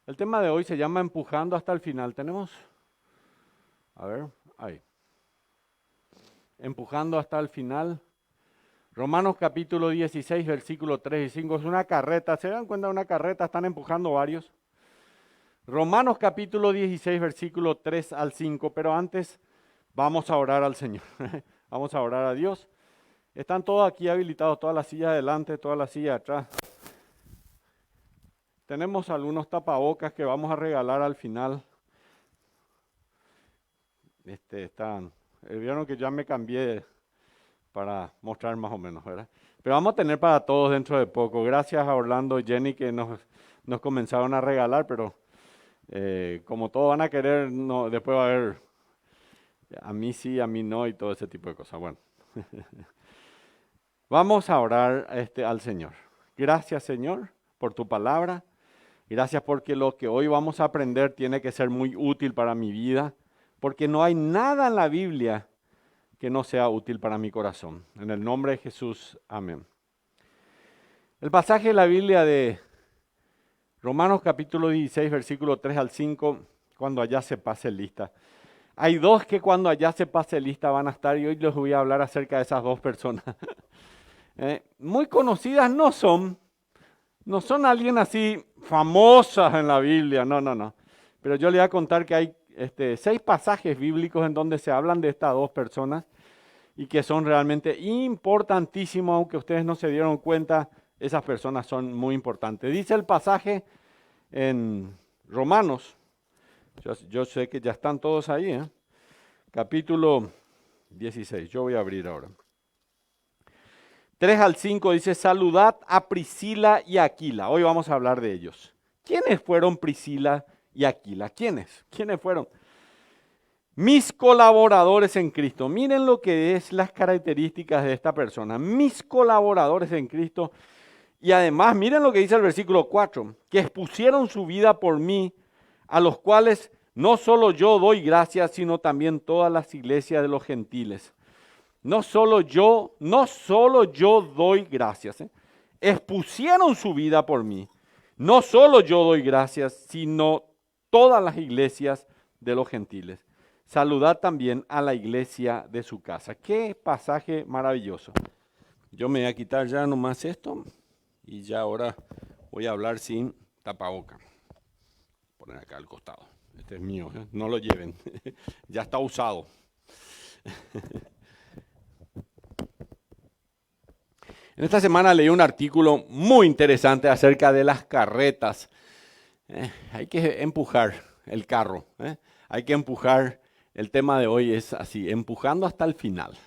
El tema de hoy se llama Empujando hasta el final. Tenemos, a ver, ahí. Empujando hasta el final. Romanos capítulo 16, versículo 3 y 5. Es una carreta. ¿Se dan cuenta de una carreta? Están empujando varios. Romanos capítulo 16, versículo 3 al 5. Pero antes vamos a orar al Señor. Vamos a orar a Dios. Están todos aquí habilitados, todas las sillas adelante, todas las sillas atrás. Tenemos algunos tapabocas que vamos a regalar al final. Vieron que ya me cambié para mostrar más o menos, ¿verdad? Pero vamos a tener para todos dentro de poco. Gracias a Orlando y Jenny que nos comenzaron a regalar, pero como todos van a querer, no, después va a haber a mí sí, a mí no y todo ese tipo de cosas. Bueno, vamos a orar al Señor. Gracias, Señor, por tu palabra. Gracias porque lo que hoy vamos a aprender tiene que ser muy útil para mi vida, porque no hay nada en la Biblia que no sea útil para mi corazón. En el nombre de Jesús, amén. El pasaje de la Biblia de Romanos capítulo 16, versículo 3 al 5, cuando allá se pase lista. Hay dos que cuando allá se pase lista van a estar y hoy les voy a hablar acerca de esas dos personas. Muy conocidas no son alguien así famosas en la Biblia, no. Pero yo les voy a contar que hay 6 pasajes bíblicos en donde se hablan de estas dos personas y que son realmente importantísimos, aunque ustedes no se dieron cuenta, esas personas son muy importantes. Dice el pasaje en Romanos, yo sé que ya están todos ahí, capítulo 16, yo voy a abrir ahora. 3 al 5 dice, saludad a Priscila y Aquila. Hoy vamos a hablar de ellos. ¿Quiénes fueron Priscila y Aquila? ¿Quiénes fueron? Mis colaboradores en Cristo. Miren lo que es las características de esta persona. Mis colaboradores en Cristo. Y además, miren lo que dice el versículo 4. Que expusieron su vida por mí, a los cuales no solo yo doy gracias, sino también todas las iglesias de los gentiles. No solo yo doy gracias. Expusieron su vida por mí. No solo yo doy gracias, sino todas las iglesias de los gentiles. Saludad también a la iglesia de su casa. Qué pasaje maravilloso. Yo me voy a quitar ya nomás esto y ya ahora voy a hablar sin tapaboca. Poner acá al costado. Este es mío, no lo lleven. Ya está usado. En esta semana leí un artículo muy interesante acerca de las carretas. Hay que empujar el carro. Hay que empujar. El tema de hoy es así, empujando hasta el final.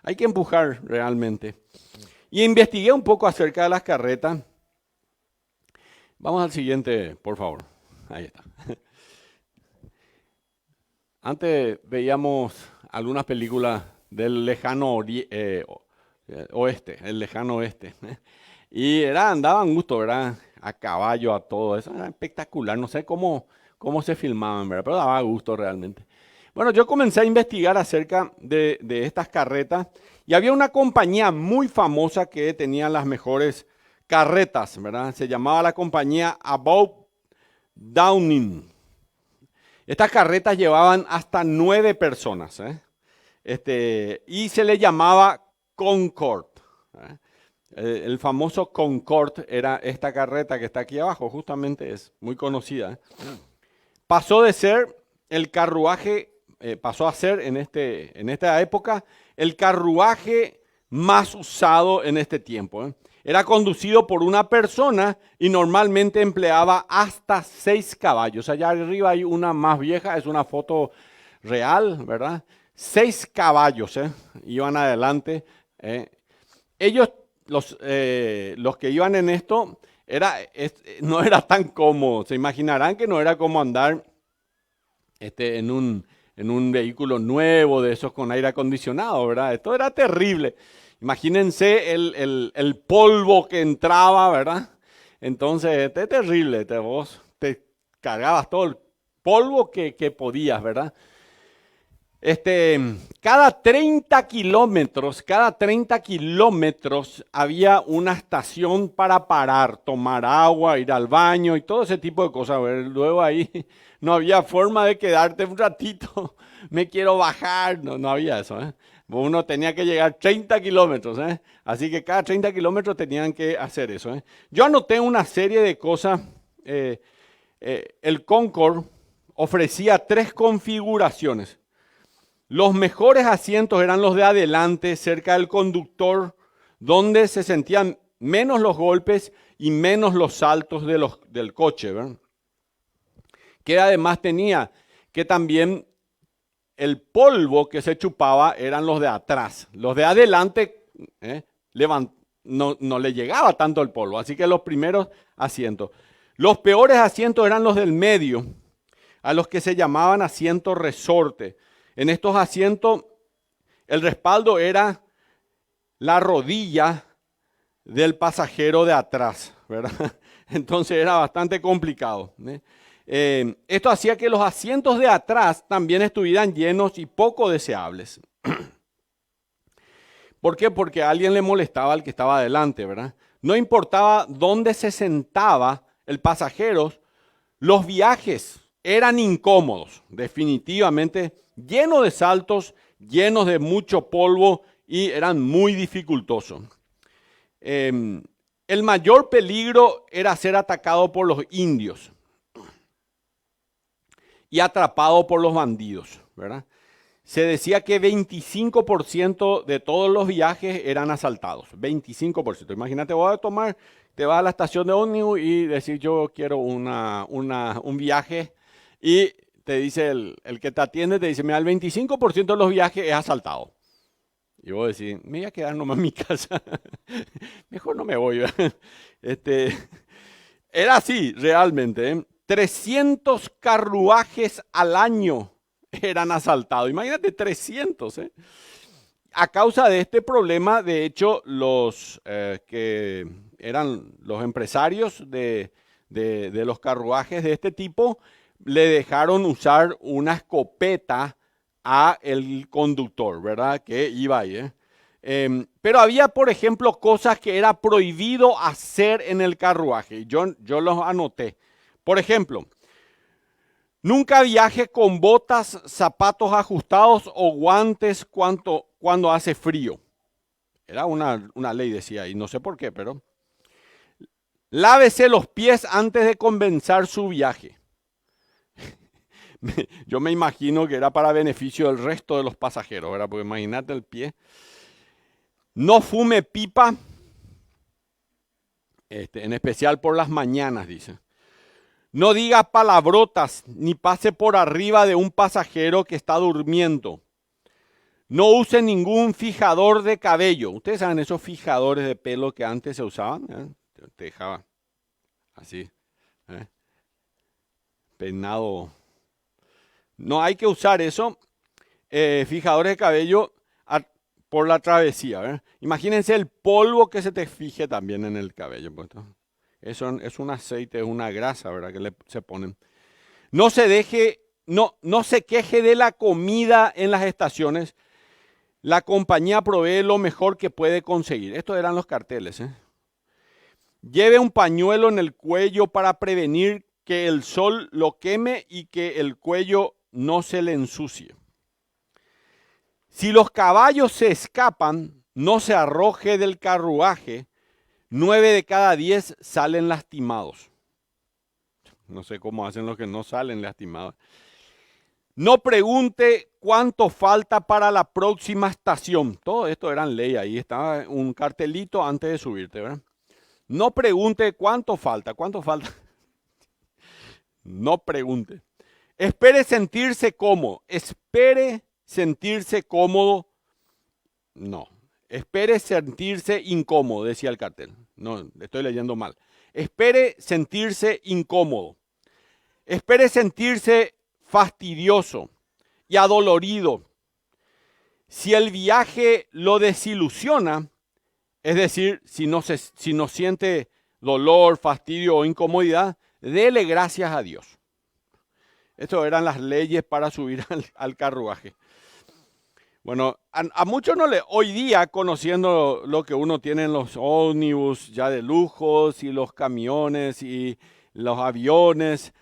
Hay que empujar realmente. Y investigué un poco acerca de las carretas. Vamos al siguiente, por favor. Ahí está. Antes veíamos algunas películas del lejano oeste, el lejano oeste. Y andaban gusto, ¿verdad? A caballo, a todo eso. Era espectacular. No sé cómo se filmaban, ¿verdad? Pero daba gusto realmente. Bueno, yo comencé a investigar acerca de estas carretas y había una compañía muy famosa que tenía las mejores carretas, ¿verdad? Se llamaba la compañía Above Downing. Estas carretas llevaban hasta 9 personas, y se le llamaba Concorde. El famoso Concorde era esta carreta que está aquí abajo, justamente es muy conocida. Pasó de ser el carruaje, pasó a ser en esta época el carruaje más usado en este tiempo. Era conducido por una persona y normalmente empleaba hasta 6 caballos. Allá arriba hay una más vieja, es una foto real, ¿verdad? 6 caballos iban adelante. Ellos, los que iban en esto, no era tan cómodo. Se imaginarán que no era como andar en un vehículo nuevo de esos con aire acondicionado, ¿verdad? Esto era terrible. Imagínense el polvo que entraba, ¿verdad? Entonces, es terrible. Vos te cargabas todo el polvo que podías, ¿verdad? Cada 30 kilómetros había una estación para parar, tomar agua, ir al baño y todo ese tipo de cosas. Luego ahí no había forma de quedarte un ratito, me quiero bajar, no había eso. Uno tenía que llegar 30 kilómetros, así que cada 30 kilómetros tenían que hacer eso. Yo anoté una serie de cosas. El Concorde ofrecía 3 configuraciones. Los mejores asientos eran los de adelante, cerca del conductor, donde se sentían menos los golpes y menos los saltos del coche, ¿verdad? Que además tenía que también el polvo que se chupaba eran los de atrás. Los de adelante no le llegaba tanto el polvo, así que los primeros asientos. Los peores asientos eran los del medio, a los que se llamaban asientos resorte. En estos asientos, el respaldo era la rodilla del pasajero de atrás, ¿verdad? Entonces era bastante complicado. Esto hacía que los asientos de atrás también estuvieran llenos y poco deseables. ¿Por qué? Porque a alguien le molestaba al que estaba adelante, ¿verdad? No importaba dónde se sentaba el pasajero, los viajes eran incómodos, definitivamente, llenos de saltos, llenos de mucho polvo y eran muy dificultosos. El mayor peligro era ser atacado por los indios y atrapado por los bandidos, ¿verdad? Se decía que 25% de todos los viajes eran asaltados, 25%. Imagínate, te vas a la estación de ómnibus y decís yo quiero un viaje y te dice el que te atiende, te dice, mira, el 25% de los viajes es asaltado. Y vos decís, me voy a quedar nomás en mi casa, mejor no me voy. Era así realmente, 300 carruajes al año eran asaltados. Imagínate, 300. A causa de este problema, de hecho, los que eran los empresarios de los carruajes de este tipo, le dejaron usar una escopeta a el conductor, ¿verdad? Que iba ahí. Pero había, por ejemplo, cosas que era prohibido hacer en el carruaje. Yo los anoté. Por ejemplo, nunca viaje con botas, zapatos ajustados o guantes cuando hace frío. Era una ley, decía ahí, no sé por qué, pero lávese los pies antes de comenzar su viaje. Yo me imagino que era para beneficio del resto de los pasajeros, ¿verdad? Porque imagínate el pie. No fume pipa, en especial por las mañanas, dice. No diga palabrotas ni pase por arriba de un pasajero que está durmiendo. No use ningún fijador de cabello. Ustedes saben esos fijadores de pelo que antes se usaban, te dejaba así, peinado. No hay que usar eso, fijadores de cabello por la travesía, ¿verdad? Imagínense el polvo que se te fije también en el cabello. Pues, eso es un aceite, es una grasa, ¿verdad? Que se ponen. No se queje de la comida en las estaciones. La compañía provee lo mejor que puede conseguir. Estos eran los carteles. Lleve un pañuelo en el cuello para prevenir que el sol lo queme y que el cuello no se le ensucie. Si los caballos se escapan, no se arroje del carruaje. 9 de cada 10 salen lastimados. No sé cómo hacen los que no salen lastimados. No pregunte cuánto falta para la próxima estación. Todo esto eran ley, ahí estaba un cartelito antes de subirte, ¿verdad? No pregunte cuánto falta. No pregunte. Espere sentirse cómodo. No. Espere sentirse incómodo, decía el cartel. No, estoy leyendo mal. Espere sentirse incómodo. Espere sentirse fastidioso y adolorido. Si el viaje lo desilusiona, es decir, si no siente dolor, fastidio o incomodidad, dele gracias a Dios. Estas eran las leyes para subir al carruaje. Bueno, a muchos no le, hoy día, conociendo lo que uno tiene en los ómnibus ya de lujos y los camiones y los aviones,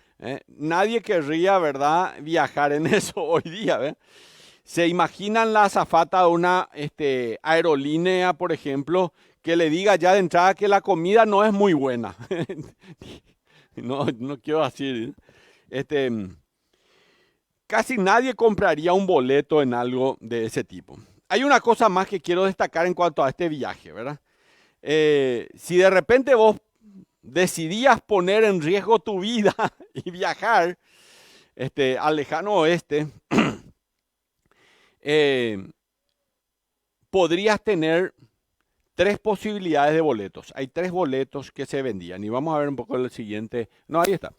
nadie querría, ¿verdad?, viajar en eso hoy día, ¿ve? ¿Se imaginan la azafata de una aerolínea, por ejemplo, que le diga ya de entrada que la comida no es muy buena? No, no quiero decir. Este, Casi nadie compraría un boleto en algo de ese tipo. Hay una cosa más que quiero destacar en cuanto a este viaje, ¿verdad? Si de repente vos decidías poner en riesgo tu vida y viajar al lejano oeste, podrías tener tres posibilidades de boletos. Hay tres boletos que se vendían y vamos a ver un poco el siguiente. No, ahí está.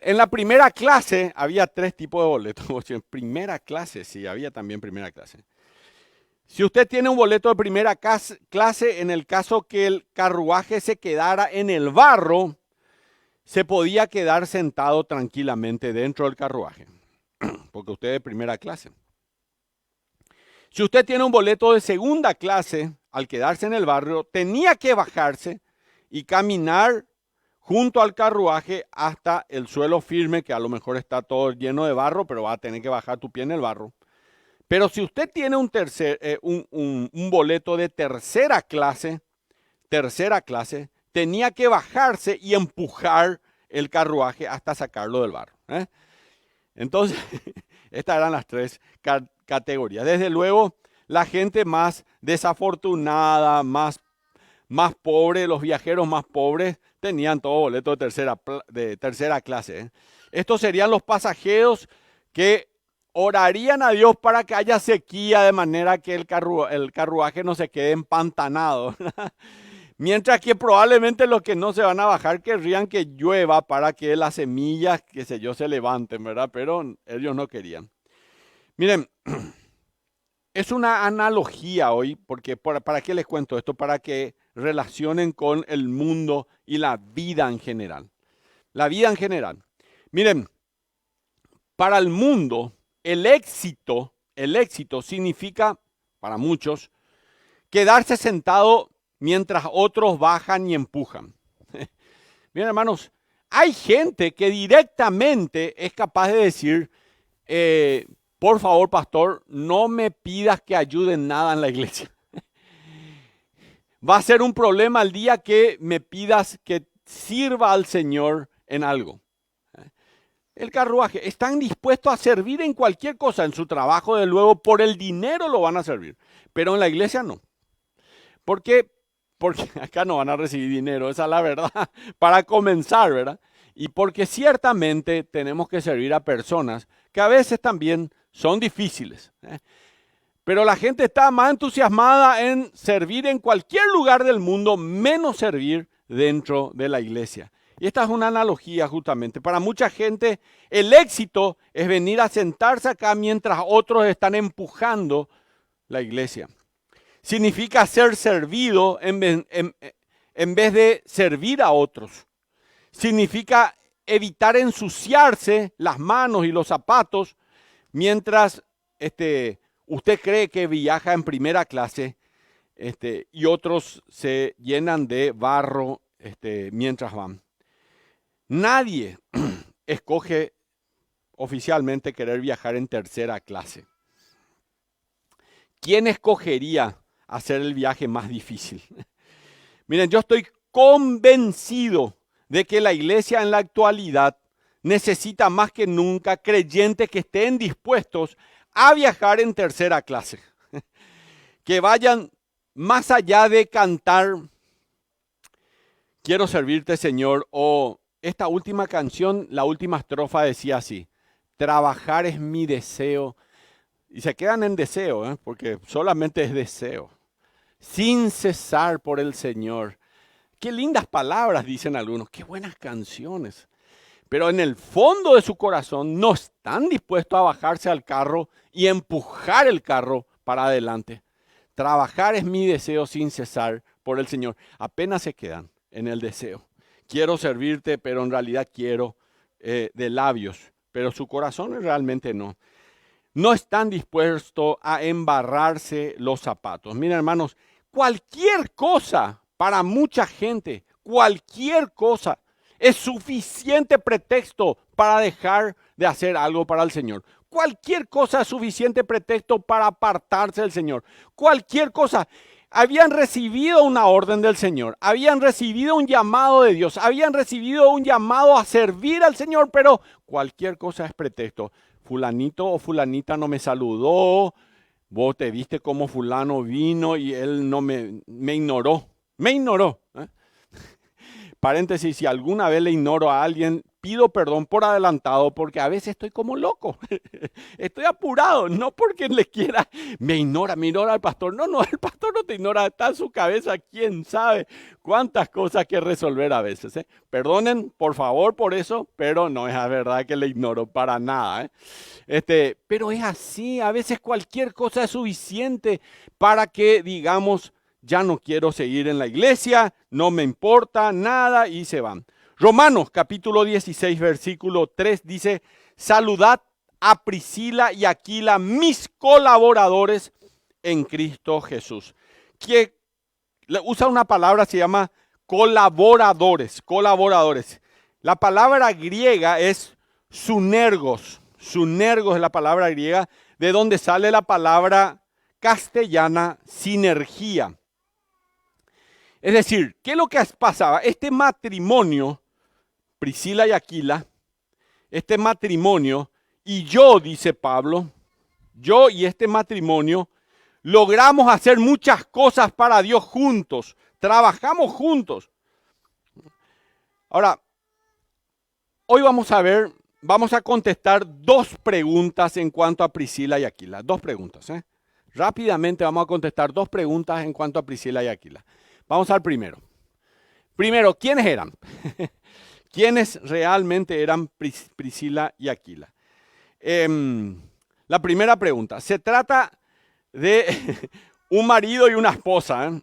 En la primera clase había tres tipos de boletos. En primera clase, sí, había también primera clase. Si usted tiene un boleto de primera clase, en el caso que el carruaje se quedara en el barro, se podía quedar sentado tranquilamente dentro del carruaje, porque usted es de primera clase. Si usted tiene un boleto de segunda clase, al quedarse en el barrio, tenía que bajarse y caminar junto al carruaje hasta el suelo firme, que a lo mejor está todo lleno de barro, pero va a tener que bajar tu pie en el barro. Pero si usted tiene un boleto de tercera clase, tenía que bajarse y empujar el carruaje hasta sacarlo del barro. Entonces, estas eran las tres categorías. Desde luego, la gente más desafortunada, más pobre, los viajeros más pobres, tenían todo boleto de tercera clase. Estos serían los pasajeros que orarían a Dios para que haya sequía de manera que el carruaje no se quede empantanado. Mientras que probablemente los que no se van a bajar querrían que llueva para que las semillas, qué sé yo, se levanten, ¿verdad? Pero ellos no querían. Miren, es una analogía hoy, porque ¿para qué les cuento esto? Para que relacionen con el mundo y la vida en general. La vida en general. Miren, para el mundo, el éxito significa, para muchos, quedarse sentado mientras otros bajan y empujan. Miren, hermanos, hay gente que directamente es capaz de decir, por favor, pastor, no me pidas que ayude en nada en la iglesia. Va a ser un problema el día que me pidas que sirva al Señor en algo. El carruaje, están dispuestos a servir en cualquier cosa, en su trabajo, de luego, por el dinero lo van a servir, pero en la iglesia no. ¿Por qué? Porque acá no van a recibir dinero, esa es la verdad, para comenzar, ¿verdad? Y porque ciertamente tenemos que servir a personas que a veces también son difíciles. Pero la gente está más entusiasmada en servir en cualquier lugar del mundo, menos servir dentro de la iglesia. Y esta es una analogía justamente. Para mucha gente el éxito es venir a sentarse acá mientras otros están empujando la iglesia. Significa ser servido en vez de servir a otros. Significa evitar ensuciarse las manos y los zapatos mientras usted cree que viaja en primera clase y otros se llenan de barro mientras van. Nadie escoge oficialmente querer viajar en tercera clase. ¿Quién escogería hacer el viaje más difícil? Miren, yo estoy convencido de que la iglesia en la actualidad necesita más que nunca creyentes que estén dispuestos a viajar en tercera clase. Que vayan más allá de cantar, quiero servirte, Señor, o esta última canción, la última estrofa decía así, trabajar es mi deseo. Y se quedan en deseo, porque solamente es deseo. Sin cesar por el Señor. Qué lindas palabras dicen algunos, qué buenas canciones. Pero en el fondo de su corazón no están dispuestos a bajarse al carro y empujar el carro para adelante. Trabajar es mi deseo sin cesar por el Señor. Apenas se quedan en el deseo. Quiero servirte, pero en realidad quiero de labios. Pero su corazón realmente no. no están dispuestos a embarrarse los zapatos. Miren, hermanos, cualquier cosa para mucha gente, cualquier cosa es suficiente pretexto para dejar de hacer algo para el Señor. Cualquier cosa es suficiente pretexto para apartarse del Señor. Cualquier cosa. Habían recibido una orden del Señor, habían recibido un llamado de Dios, habían recibido un llamado a servir al Señor, pero cualquier cosa es pretexto. Fulanito o fulanita no me saludó, vos te viste como fulano vino y él no me ignoró, me ignoró. Paréntesis, si alguna vez le ignoro a alguien, pido perdón por adelantado porque a veces estoy como loco. Estoy apurado, no porque le quiera, me ignora el pastor. No, el pastor no te ignora, está en su cabeza, quién sabe cuántas cosas que resolver a veces. Perdonen, por favor, por eso, pero no es la verdad que le ignoro para nada. Pero es así, a veces cualquier cosa es suficiente para que digamos, ya no quiero seguir en la iglesia, no me importa nada y se van. Romanos capítulo 16, versículo 3 dice, saludad a Priscila y Aquila, mis colaboradores en Cristo Jesús. Que usa una palabra, se llama colaboradores. La palabra griega es sunergos. Sunergos es la palabra griega, de donde sale la palabra castellana sinergia. Es decir, ¿qué es lo que pasaba? Este matrimonio, Priscila y Aquila, este matrimonio, y yo, dice Pablo, yo y este matrimonio, logramos hacer muchas cosas para Dios juntos, trabajamos juntos. Ahora, hoy vamos a contestar dos preguntas en cuanto a Priscila y Aquila, dos preguntas. Rápidamente vamos a contestar dos preguntas en cuanto a Priscila y Aquila. Vamos al primero. Primero, ¿quiénes eran? ¿Quiénes realmente eran Priscila y Aquila? La primera pregunta. Se trata de un marido y una esposa.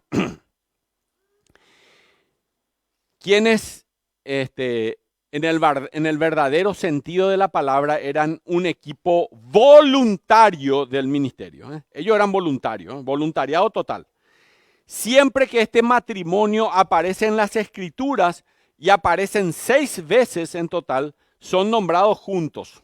Quienes, en el verdadero sentido de la palabra, eran un equipo voluntario del ministerio. Ellos eran voluntarios, voluntariado total. Siempre que este matrimonio aparece en las Escrituras, y aparecen 6 veces en total, son nombrados juntos.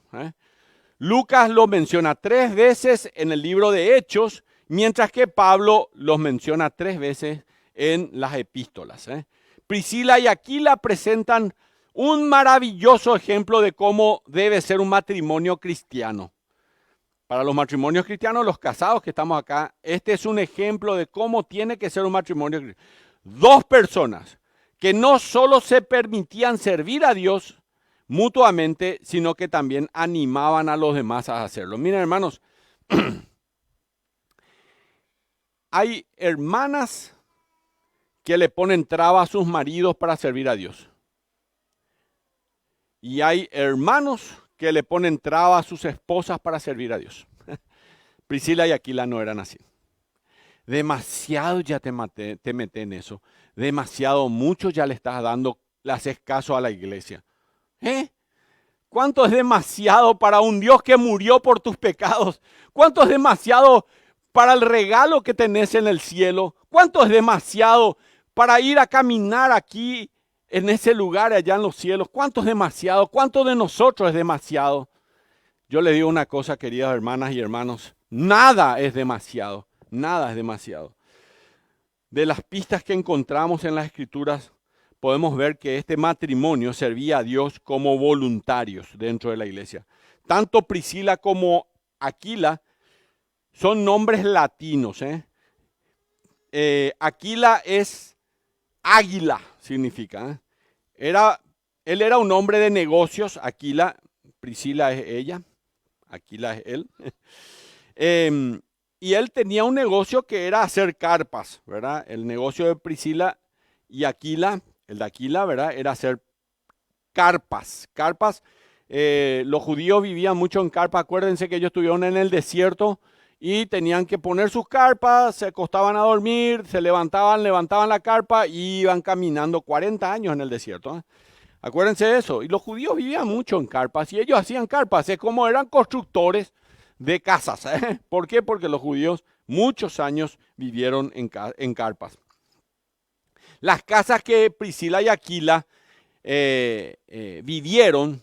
Lucas lo menciona 3 veces en el libro de Hechos, mientras que Pablo los menciona 3 veces en las epístolas. Priscila y Aquila presentan un maravilloso ejemplo de cómo debe ser un matrimonio cristiano. Para los matrimonios cristianos, los casados que estamos acá, este es un ejemplo de cómo tiene que ser un matrimonio cristiano. 2 personas que no solo se permitían servir a Dios mutuamente, sino que también animaban a los demás a hacerlo. Miren, hermanos, hay hermanas que le ponen trabas a sus maridos para servir a Dios. Y hay hermanos que le ponen trabas a sus esposas para servir a Dios. Priscila y Aquila no eran así. Demasiado ya te metes en eso. Demasiado, mucho ya le haces caso a la iglesia. ¿Cuánto es demasiado para un Dios que murió por tus pecados? ¿Cuánto es demasiado para el regalo que tenés en el cielo? ¿Cuánto es demasiado para ir a caminar aquí en ese lugar allá en los cielos? ¿Cuánto es demasiado? ¿Cuánto de nosotros es demasiado? Yo les digo una cosa, queridas hermanas y hermanos, nada es demasiado. Nada es demasiado. De las pistas que encontramos en las Escrituras, podemos ver que este matrimonio servía a Dios como voluntarios dentro de la iglesia. Tanto Priscila como Aquila son nombres latinos. Aquila es águila, significa. Él era un hombre de negocios, Aquila, Priscila es ella, Aquila es él. Y él tenía un negocio que era hacer carpas, ¿verdad? El negocio de Priscila y Aquila, el de Aquila, ¿verdad? Era hacer carpas. Los judíos vivían mucho en carpas. Acuérdense que ellos estuvieron en el desierto y tenían que poner sus carpas, se acostaban a dormir, se levantaban la carpa y iban caminando 40 años en el desierto. Acuérdense de eso. Y los judíos vivían mucho en carpas y ellos hacían carpas. Es como eran constructores de casas. ¿Por qué? Porque los judíos muchos años vivieron en carpas. Las casas que Priscila y Aquila vivieron,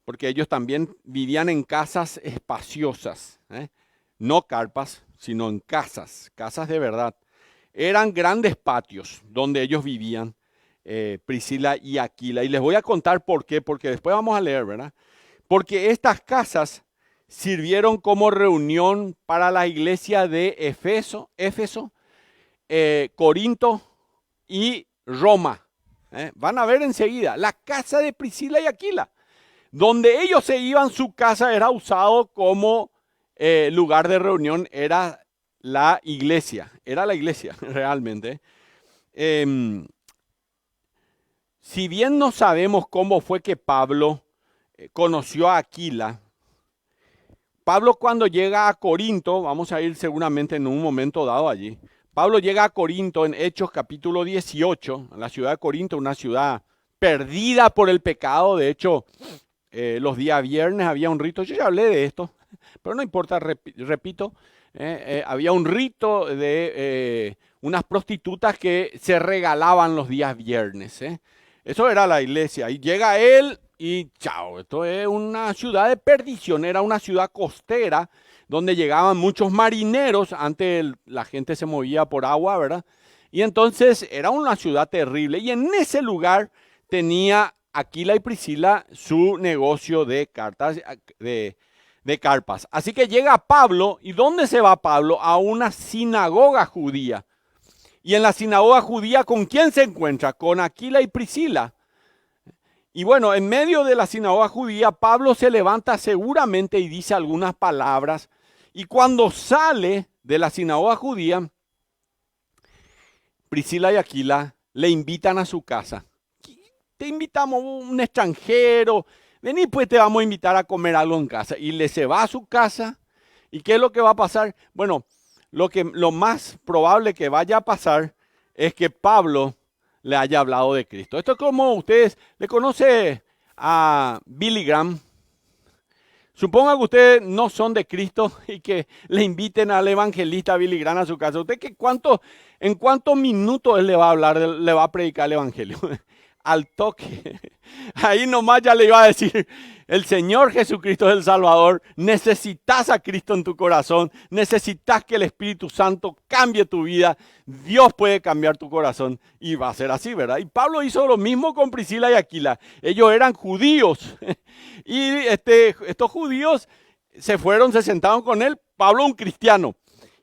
porque ellos también vivían en casas espaciosas, no carpas, sino en casas, casas de verdad. Eran grandes patios donde ellos vivían, Priscila y Aquila. Y les voy a contar por qué, porque después vamos a leer, ¿verdad? Porque estas casas sirvieron como reunión para la iglesia de Éfeso, Corinto y Roma. Van a ver enseguida, la casa de Priscila y Aquila. Donde ellos se iban, su casa era usado como lugar de reunión, era la iglesia realmente. Si bien no sabemos cómo fue que Pablo conoció a Aquila, Pablo cuando llega a Corinto, vamos a ir seguramente en un momento dado allí, Pablo llega a Corinto en Hechos capítulo 18, la ciudad de Corinto, una ciudad perdida por el pecado. De hecho, los días viernes había un rito, yo ya hablé de esto, pero no importa, repito, había un rito de unas prostitutas que se regalaban los días viernes. Eso era la iglesia, y llega él y chao, esto es una ciudad de perdición, era una ciudad costera donde llegaban muchos marineros, antes la gente se movía por agua, ¿verdad? Y entonces era una ciudad terrible, y en ese lugar tenía Aquila y Priscila su negocio de carpas. Así que llega Pablo, ¿y dónde se va Pablo? A una sinagoga judía. Y en la sinagoga judía, ¿con quién se encuentra? Con Aquila y Priscila. Y bueno, en medio de la sinagoga judía, Pablo se levanta seguramente y dice algunas palabras. Y cuando sale de la sinagoga judía, Priscila y Aquila le invitan a su casa. Te invitamos un extranjero, vení pues te vamos a invitar a comer algo en casa. Y se va a su casa. ¿Y qué es lo que va a pasar? Bueno, lo más probable que vaya a pasar es que Pablo le haya hablado de Cristo. Esto es como ustedes, le conoce a Billy Graham. Suponga que ustedes no son de Cristo y que le inviten al evangelista Billy Graham a su casa. ¿Usted en cuántos minutos él le va a hablar, le va a predicar el evangelio? Al toque. Ahí nomás ya le iba a decir, el Señor Jesucristo es el Salvador. Necesitas a Cristo en tu corazón. Necesitas que el Espíritu Santo cambie tu vida. Dios puede cambiar tu corazón. Y va a ser así, ¿verdad? Y Pablo hizo lo mismo con Priscila y Aquila. Ellos eran judíos. Y estos judíos se sentaron con él. Pablo, un cristiano.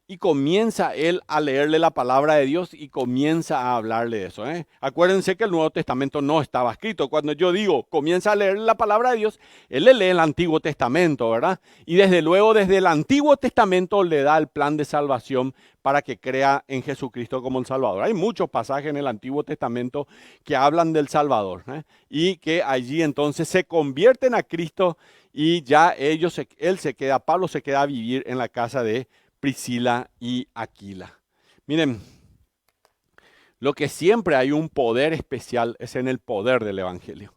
Y comienza él a leerle la palabra de Dios y comienza a hablarle de eso. Acuérdense que el Nuevo Testamento no estaba escrito. Cuando yo digo comienza a leer la palabra de Dios, él le lee el Antiguo Testamento, ¿verdad? Y desde luego desde el Antiguo Testamento le da el plan de salvación para que crea en Jesucristo como el Salvador. Hay muchos pasajes en el Antiguo Testamento que hablan del Salvador, y que allí entonces se convierten a Cristo y ya Pablo se queda a vivir en la casa de Priscila y Aquila. Miren, lo que siempre hay un poder especial es en el poder del evangelio.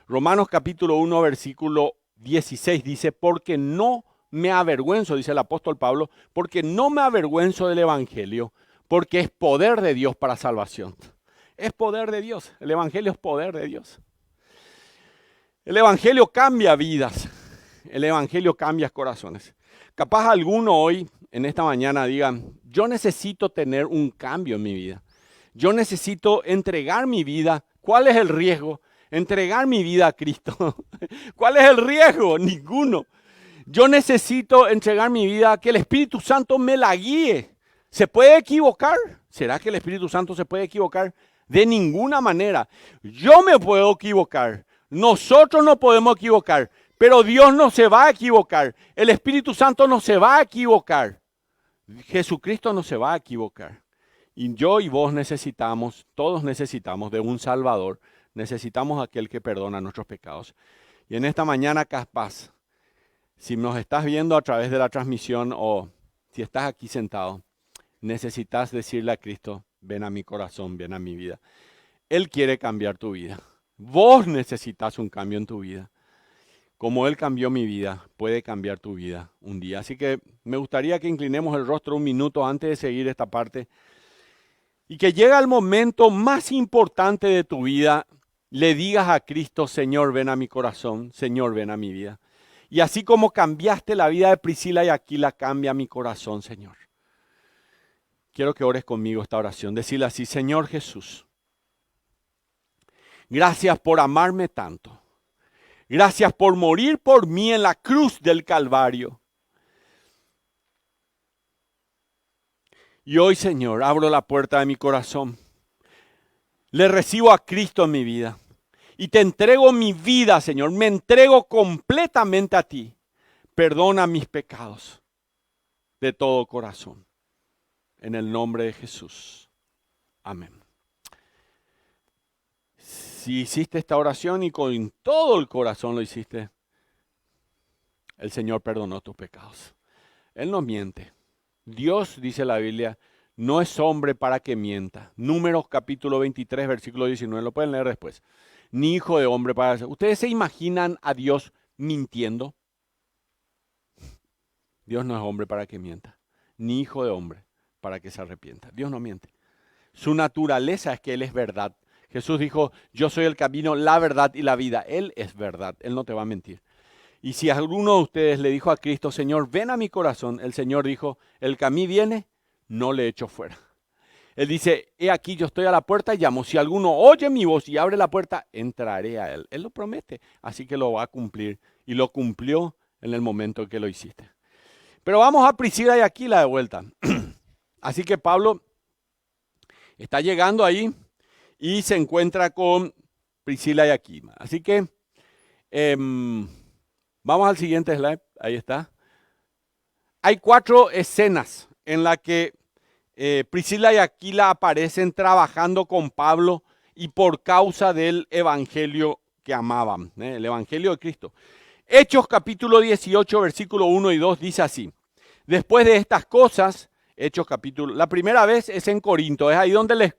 Romanos capítulo 1, versículo 16 dice, porque no me avergüenzo, dice el apóstol Pablo, porque no me avergüenzo del evangelio, porque es poder de Dios para salvación. Es poder de Dios, el evangelio es poder de Dios. El evangelio cambia vidas, el evangelio cambia corazones. Capaz alguno hoy, en esta mañana, diga, yo necesito tener un cambio en mi vida. Yo necesito entregar mi vida. ¿Cuál es el riesgo? Entregar mi vida a Cristo. ¿Cuál es el riesgo? Ninguno. Yo necesito entregar mi vida, que el Espíritu Santo me la guíe. ¿Se puede equivocar? ¿Será que el Espíritu Santo se puede equivocar? De ninguna manera. Yo me puedo equivocar. Nosotros no podemos equivocar. Pero Dios no se va a equivocar. El Espíritu Santo no se va a equivocar. Jesucristo no se va a equivocar. Y yo y vos todos necesitamos de un Salvador. Necesitamos a aquel que perdona nuestros pecados. Y en esta mañana, capaz, si nos estás viendo a través de la transmisión o si estás aquí sentado, necesitas decirle a Cristo, ven a mi corazón, ven a mi vida. Él quiere cambiar tu vida. Vos necesitas un cambio en tu vida. como Él cambió mi vida, puede cambiar tu vida un día. Así que me gustaría que inclinemos el rostro un minuto antes de seguir esta parte. Y que llega el momento más importante de tu vida, le digas a Cristo, Señor, ven a mi corazón, Señor, ven a mi vida. Y así como cambiaste la vida de Priscila y Aquila, cambia mi corazón, Señor. Quiero que ores conmigo esta oración. Decirle así, Señor Jesús, gracias por amarme tanto. Gracias por morir por mí en la cruz del Calvario. Y hoy, Señor, abro la puerta de mi corazón. Le recibo a Cristo en mi vida. Y te entrego mi vida, Señor. Me entrego completamente a ti. Perdona mis pecados de todo corazón. En el nombre de Jesús. Amén. Si hiciste esta oración y con todo el corazón lo hiciste, el Señor perdonó tus pecados. Él no miente. Dios, dice la Biblia, no es hombre para que mienta. Números capítulo 23, versículo 19, lo pueden leer después. Ni hijo de hombre para... ¿Ustedes se imaginan a Dios mintiendo? Dios no es hombre para que mienta, ni hijo de hombre para que se arrepienta. Dios no miente. Su naturaleza es que Él es verdad. Jesús dijo, yo soy el camino, la verdad y la vida. Él es verdad, Él no te va a mentir. Y si alguno de ustedes le dijo a Cristo, Señor, ven a mi corazón, el Señor dijo, el que a mí viene, no le echo fuera. Él dice, he aquí yo estoy a la puerta y llamo. Si alguno oye mi voz y abre la puerta, entraré a Él. Él lo promete, así que lo va a cumplir. Y lo cumplió en el momento en que lo hiciste. Pero vamos a Priscila y Aquila de vuelta. Así que Pablo está llegando ahí y se encuentra con Priscila y Aquila. Así que vamos al siguiente slide. Ahí está. Hay 4 escenas en las que Priscila y Aquila aparecen trabajando con Pablo y por causa del evangelio que amaban, el evangelio de Cristo. Hechos capítulo 18, versículo 1 y 2 dice así. Después de estas cosas, Hechos capítulo, la primera vez es en Corinto, es ahí donde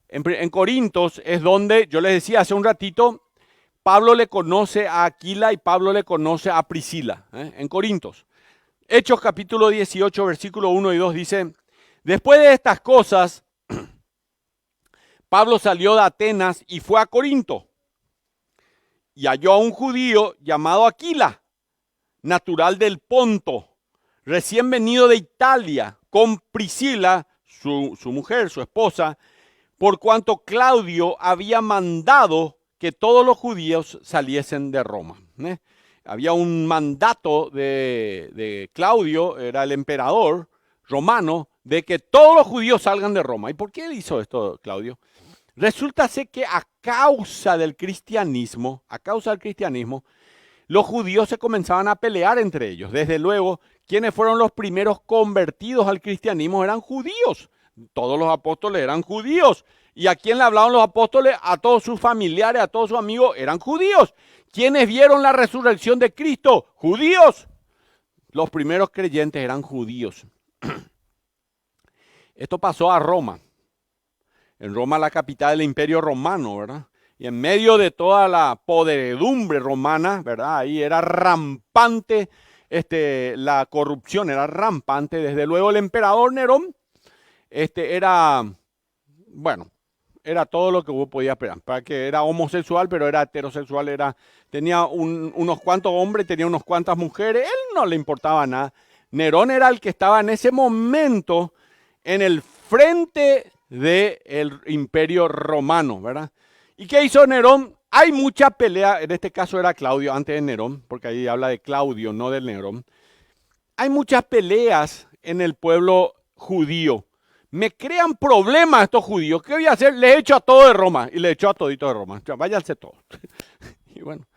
en Corintos es donde, yo les decía hace un ratito, Pablo le conoce a Aquila y Pablo le conoce a Priscila, en Corintos. Hechos capítulo 18, versículo 1 y 2 dice, después de estas cosas, Pablo salió de Atenas y fue a Corinto. Y halló a un judío llamado Aquila, natural del Ponto, recién venido de Italia, con Priscila, su mujer, su esposa, por cuanto Claudio había mandado que todos los judíos saliesen de Roma. Había un mandato de Claudio, era el emperador romano, de que todos los judíos salgan de Roma. ¿Y por qué hizo esto Claudio? Resulta ser que a causa del cristianismo, los judíos se comenzaban a pelear entre ellos. Desde luego, quienes fueron los primeros convertidos al cristianismo eran judíos. Todos los apóstoles eran judíos. ¿Y a quién le hablaban los apóstoles? A todos sus familiares, a todos sus amigos, eran judíos. ¿Quiénes vieron la resurrección de Cristo? Judíos. Los primeros creyentes eran judíos. Esto pasó a Roma. En Roma, la capital del Imperio Romano, ¿verdad? Y en medio de toda la podredumbre romana, ¿verdad? Ahí era rampante la corrupción, era rampante. Desde luego el emperador Nerón era todo lo que uno podía esperar. Para que era homosexual, pero era heterosexual, tenía unos cuantos hombres, tenía unas cuantas mujeres, él no le importaba nada. Nerón era el que estaba en ese momento en el frente del imperio romano, ¿verdad? ¿Y qué hizo Nerón? Hay mucha pelea, en este caso era Claudio antes de Nerón, porque ahí habla de Claudio, no de Nerón. Hay muchas peleas en el pueblo judío. Me crean problemas estos judíos. ¿Qué voy a hacer? Les echo a todos de Roma. Y les echó a toditos de Roma. Váyanse todos. Y bueno,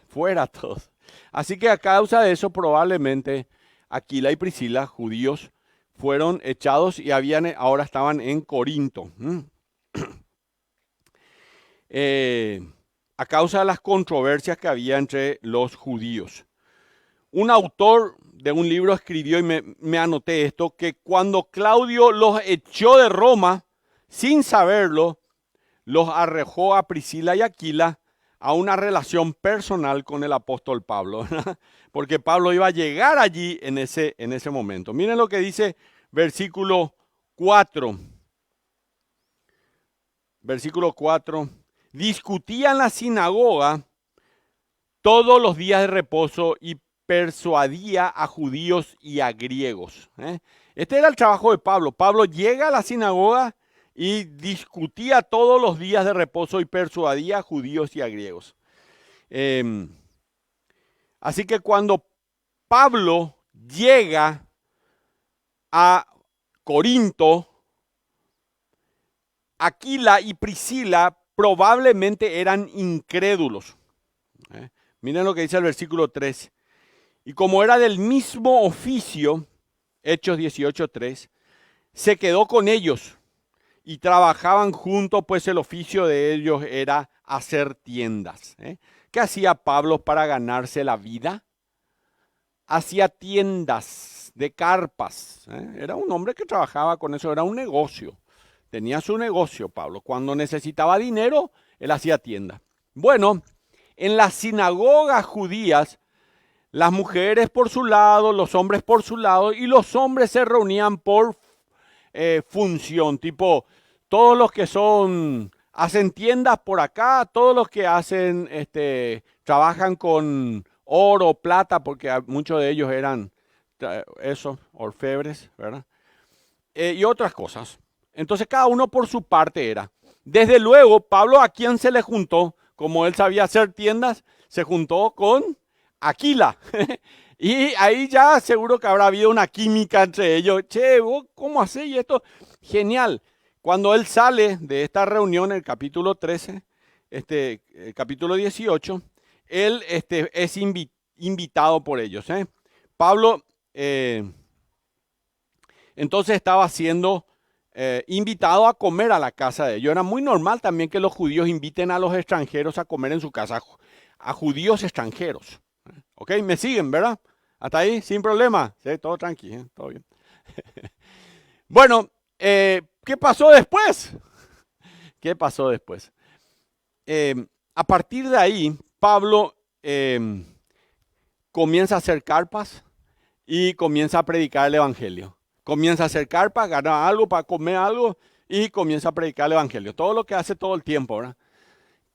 fuera todos. Así que a causa de eso probablemente Aquila y Priscila, judíos, fueron echados y ahora estaban en Corinto. A causa de las controversias que había entre los judíos. Un autor de un libro escribió, y me anoté esto, que cuando Claudio los echó de Roma, sin saberlo, los arrojó a Priscila y Aquila a una relación personal con el apóstol Pablo, ¿verdad? Porque Pablo iba a llegar allí en ese momento. Miren lo que dice versículo 4. Versículo 4. Discutía en la sinagoga todos los días de reposo y persuadía a judíos y a griegos. Este era el trabajo de Pablo. Pablo llega a la sinagoga y discutía todos los días de reposo y persuadía a judíos y a griegos. Así que cuando Pablo llega a Corinto, Aquila y Priscila probablemente eran incrédulos. Miren lo que dice el versículo 3. Y como era del mismo oficio, Hechos 18:3, se quedó con ellos y trabajaban juntos, pues el oficio de ellos era hacer tiendas. ¿Qué hacía Pablo para ganarse la vida? Hacía tiendas de carpas. Era un hombre que trabajaba con eso, era un negocio. Tenía su negocio Pablo. Cuando necesitaba dinero, él hacía tienda. Bueno, en las sinagogas judías, las mujeres por su lado, los hombres por su lado, y los hombres se reunían por función, tipo todos los que hacen tiendas por acá, todos los que trabajan con oro, plata, porque muchos de ellos eran orfebres, ¿verdad? Y otras cosas. Entonces cada uno por su parte era. Desde luego, Pablo, ¿a quién se le juntó? Como él sabía hacer tiendas, se juntó con Aquila. Y ahí ya seguro que habrá habido una química entre ellos. Che, ¿vos cómo hacés esto? Genial. Cuando él sale de esta reunión, el capítulo 13, el capítulo 18, él es invitado por ellos. Pablo entonces estaba siendo invitado a comer a la casa de ellos. Era muy normal también que los judíos inviten a los extranjeros a comer en su casa, a judíos extranjeros. ¿Ok? ¿Me siguen, verdad? ¿Hasta ahí? ¿Sin problema? Sí, todo tranquilo, todo bien. Bueno, ¿qué pasó después? ¿Qué pasó después? A partir de ahí, Pablo comienza a hacer carpas y comienza a predicar el evangelio. Comienza a hacer carpas, gana algo para comer algo y comienza a predicar el evangelio. Todo lo que hace todo el tiempo, ¿verdad?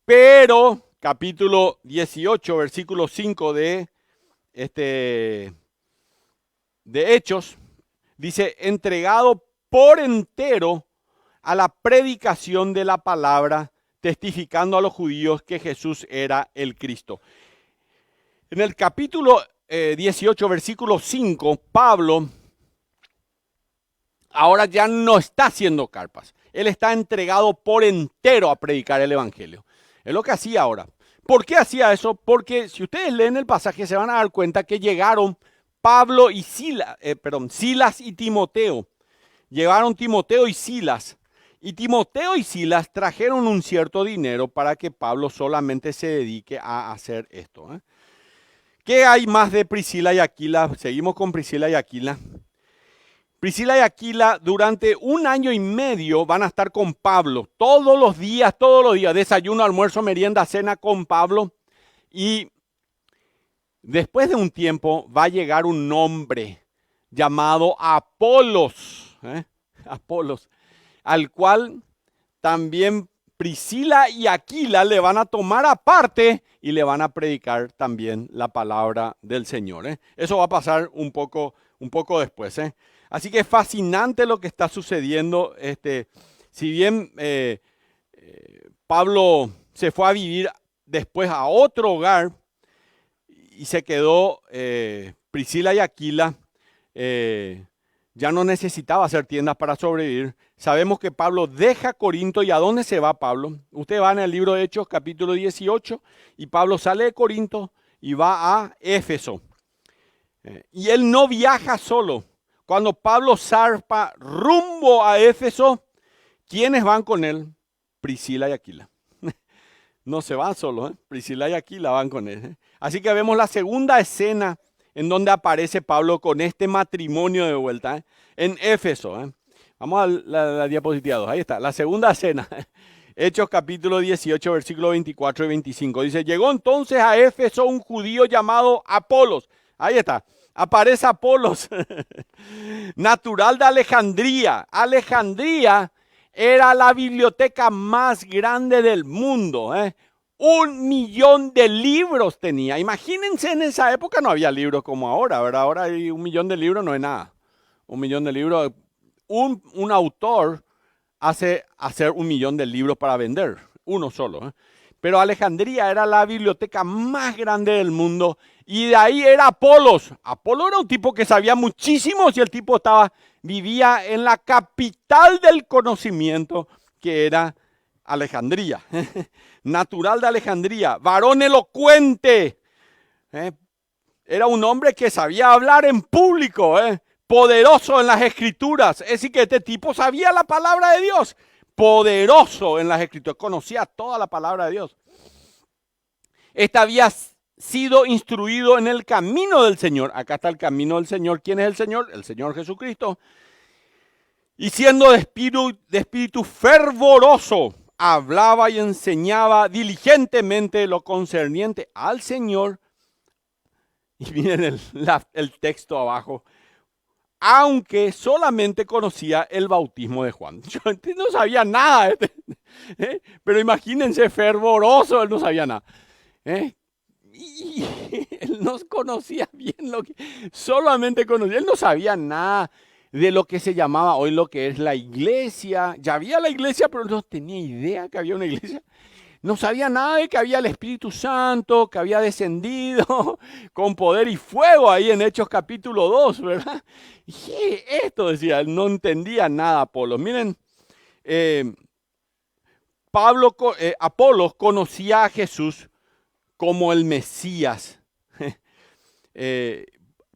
Pero, capítulo 18, versículo 5 de Hechos, dice, entregado por entero a la predicación de la palabra, testificando a los judíos que Jesús era el Cristo. En el capítulo 18, versículo 5, Pablo ahora ya no está haciendo carpas. Él está entregado por entero a predicar el evangelio. Es lo que hacía ahora. ¿Por qué hacía eso? Porque si ustedes leen el pasaje se van a dar cuenta que llegaron Pablo y Silas y Timoteo. Llegaron Timoteo y Silas. Y Timoteo y Silas trajeron un cierto dinero para que Pablo solamente se dedique a hacer esto. ¿Qué hay más de Priscila y Aquila? Seguimos con Priscila y Aquila. Priscila y Aquila durante 1 año y medio van a estar con Pablo. Todos los días, desayuno, almuerzo, merienda, cena con Pablo. Y después de un tiempo va a llegar un hombre llamado Apolos. Apolos, al cual también Priscila y Aquila le van a tomar aparte y le van a predicar también la palabra del Señor. Eso va a pasar un poco después. Así que es fascinante lo que está sucediendo. Si bien Pablo se fue a vivir después a otro hogar y se quedó Priscila y Aquila, ya no necesitaba hacer tiendas para sobrevivir. Sabemos que Pablo deja Corinto. ¿Y a dónde se va Pablo? Usted va en el libro de Hechos, capítulo 18, y Pablo sale de Corinto y va a Éfeso. Y él no viaja solo. Cuando Pablo zarpa rumbo a Éfeso, ¿quiénes van con él? Priscila y Aquila. No se van solos, Priscila y Aquila van con él. Así que vemos la segunda escena en donde aparece Pablo con este matrimonio de vuelta, en Éfeso. Vamos a la diapositiva 2, ahí está, la segunda escena. Hechos capítulo 18, versículos 24 y 25. Dice, llegó entonces a Éfeso un judío llamado Apolos. Ahí está. Aparece Apolos, natural de Alejandría. Alejandría era la biblioteca más grande del mundo. 1.000.000 de libros tenía. Imagínense, en esa época no había libros como ahora, ¿verdad? Ahora hay 1.000.000 de libros, no es nada. 1.000.000 de libros. Un autor hace hacer 1.000.000 de libros para vender, uno solo. Pero Alejandría era la biblioteca más grande del mundo y de ahí era Apolos. Apolo era un tipo que sabía muchísimo y el tipo vivía en la capital del conocimiento, que era Alejandría. Natural de Alejandría, varón elocuente. Era un hombre que sabía hablar en público, poderoso en las escrituras. Es decir, que este tipo sabía la palabra de Dios. Poderoso en las escrituras, conocía toda la palabra de Dios. Este había sido instruido en el camino del Señor. Acá está el camino del Señor. ¿Quién es el Señor? El Señor Jesucristo. Y siendo de espíritu fervoroso, hablaba y enseñaba diligentemente lo concerniente al Señor. Y miren el texto abajo. Aunque solamente conocía el bautismo de Juan. Yo no sabía nada. Pero imagínense, fervoroso, él no sabía nada. Y él no conocía bien solamente conocía. Él no sabía nada de lo que se llamaba hoy lo que es la iglesia. Ya había la iglesia, pero no tenía idea que había una iglesia. No sabía nada de que había el Espíritu Santo, que había descendido con poder y fuego ahí en Hechos capítulo 2, ¿verdad? Y esto decía, él no entendía nada, Apolos. Miren, Apolos conocía a Jesús como el Mesías.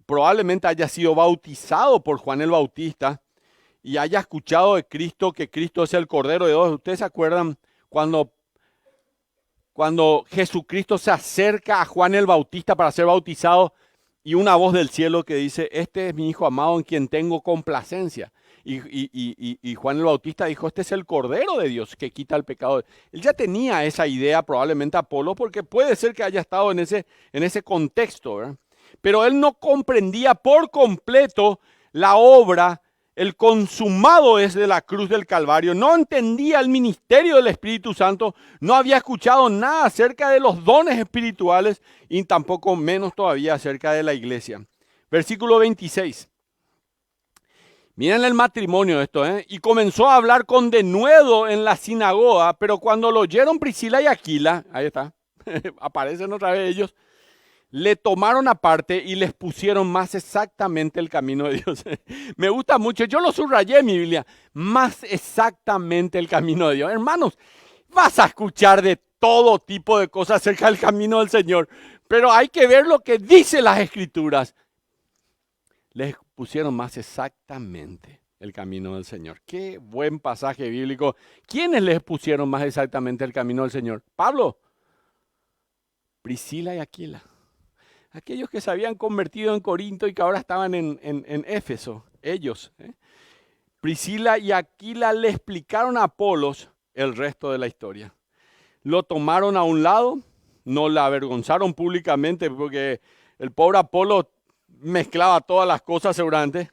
Probablemente haya sido bautizado por Juan el Bautista y haya escuchado de Cristo que Cristo es el Cordero de Dios. ¿Ustedes se acuerdan cuando Jesucristo se acerca a Juan el Bautista para ser bautizado y una voz del cielo que dice, este es mi Hijo amado en quien tengo complacencia? Y Juan el Bautista dijo, este es el Cordero de Dios que quita el pecado. Él ya tenía esa idea, probablemente Apolo, porque puede ser que haya estado en ese contexto, ¿verdad? Pero él no comprendía por completo la obra, el consumado es de la cruz del Calvario. No entendía el ministerio del Espíritu Santo. No había escuchado nada acerca de los dones espirituales y tampoco menos todavía acerca de la iglesia. Versículo 26. Miren el matrimonio de esto, Y comenzó a hablar con denuedo en la sinagoga, pero cuando lo oyeron Priscila y Aquila, ahí está, aparecen otra vez ellos, le tomaron aparte y les pusieron más exactamente el camino de Dios. Me gusta mucho, yo lo subrayé en mi Biblia, más exactamente el camino de Dios. Hermanos, vas a escuchar de todo tipo de cosas acerca del camino del Señor, pero hay que ver lo que dice las Escrituras. Les pusieron más exactamente el camino del Señor. Qué buen pasaje bíblico. ¿Quiénes les pusieron más exactamente el camino del Señor? Pablo, Priscila y Aquila. Aquellos que se habían convertido en Corinto y que ahora estaban en Éfeso, ellos. Priscila y Aquila le explicaron a Apolos el resto de la historia. Lo tomaron a un lado, no le avergonzaron públicamente porque el pobre Apolos mezclaba todas las cosas seguramente.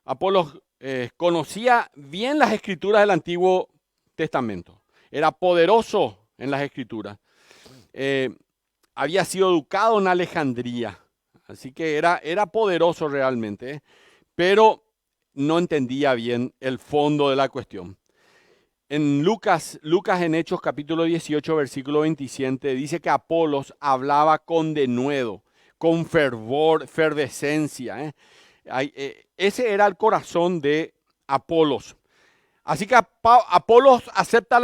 Apolos conocía bien las escrituras del Antiguo Testamento. Era poderoso en las escrituras. Había sido educado en Alejandría, así que era poderoso realmente, pero no entendía bien el fondo de la cuestión. En Lucas en Hechos capítulo 18, versículo 27, dice que Apolos hablaba con denuedo, con fervor, efervescencia. Ese era el corazón de Apolos. Así que Apolos acepta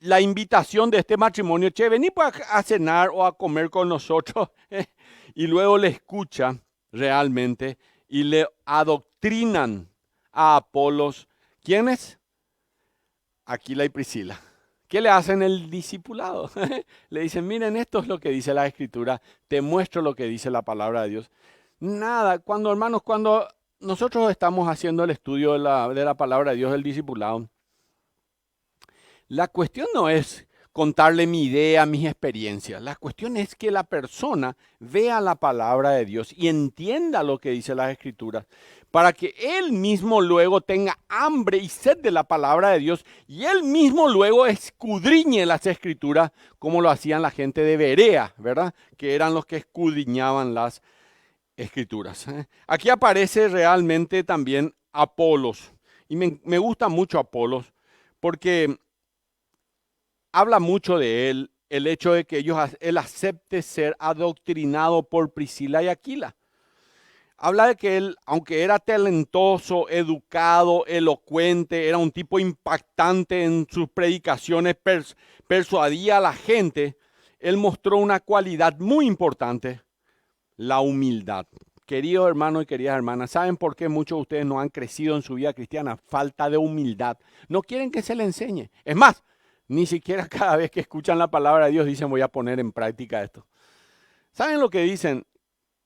la invitación de este matrimonio, che, vení a cenar o a comer con nosotros, y luego le escucha realmente y le adoctrinan a Apolos. ¿Quiénes? Aquila y Priscila. ¿Qué le hacen el discipulado? Le dicen, miren, esto es lo que dice la Escritura, te muestro lo que dice la palabra de Dios. Nada, hermanos, cuando nosotros estamos haciendo el estudio de la palabra de Dios, el discipulado, La cuestión no es contarle mi idea, mis experiencias. La cuestión es que la persona vea la palabra de Dios y entienda lo que dice las Escrituras, para que él mismo luego tenga hambre y sed de la palabra de Dios y él mismo luego escudriñe las Escrituras como lo hacían la gente de Berea, ¿verdad? Que eran los que escudriñaban las Escrituras. Aquí aparece realmente también Apolos. Y me gusta mucho Apolos porque habla mucho de él, el hecho de que él acepte ser adoctrinado por Priscila y Aquila. Habla de que él, aunque era talentoso, educado, elocuente, era un tipo impactante en sus predicaciones, persuadía a la gente, él mostró una cualidad muy importante, la humildad. Queridos hermanos y queridas hermanas, ¿saben por qué muchos de ustedes no han crecido en su vida cristiana? Falta de humildad. No quieren que se le enseñe. Es más, ni siquiera cada vez que escuchan la palabra de Dios dicen voy a poner en práctica esto. ¿Saben lo que dicen?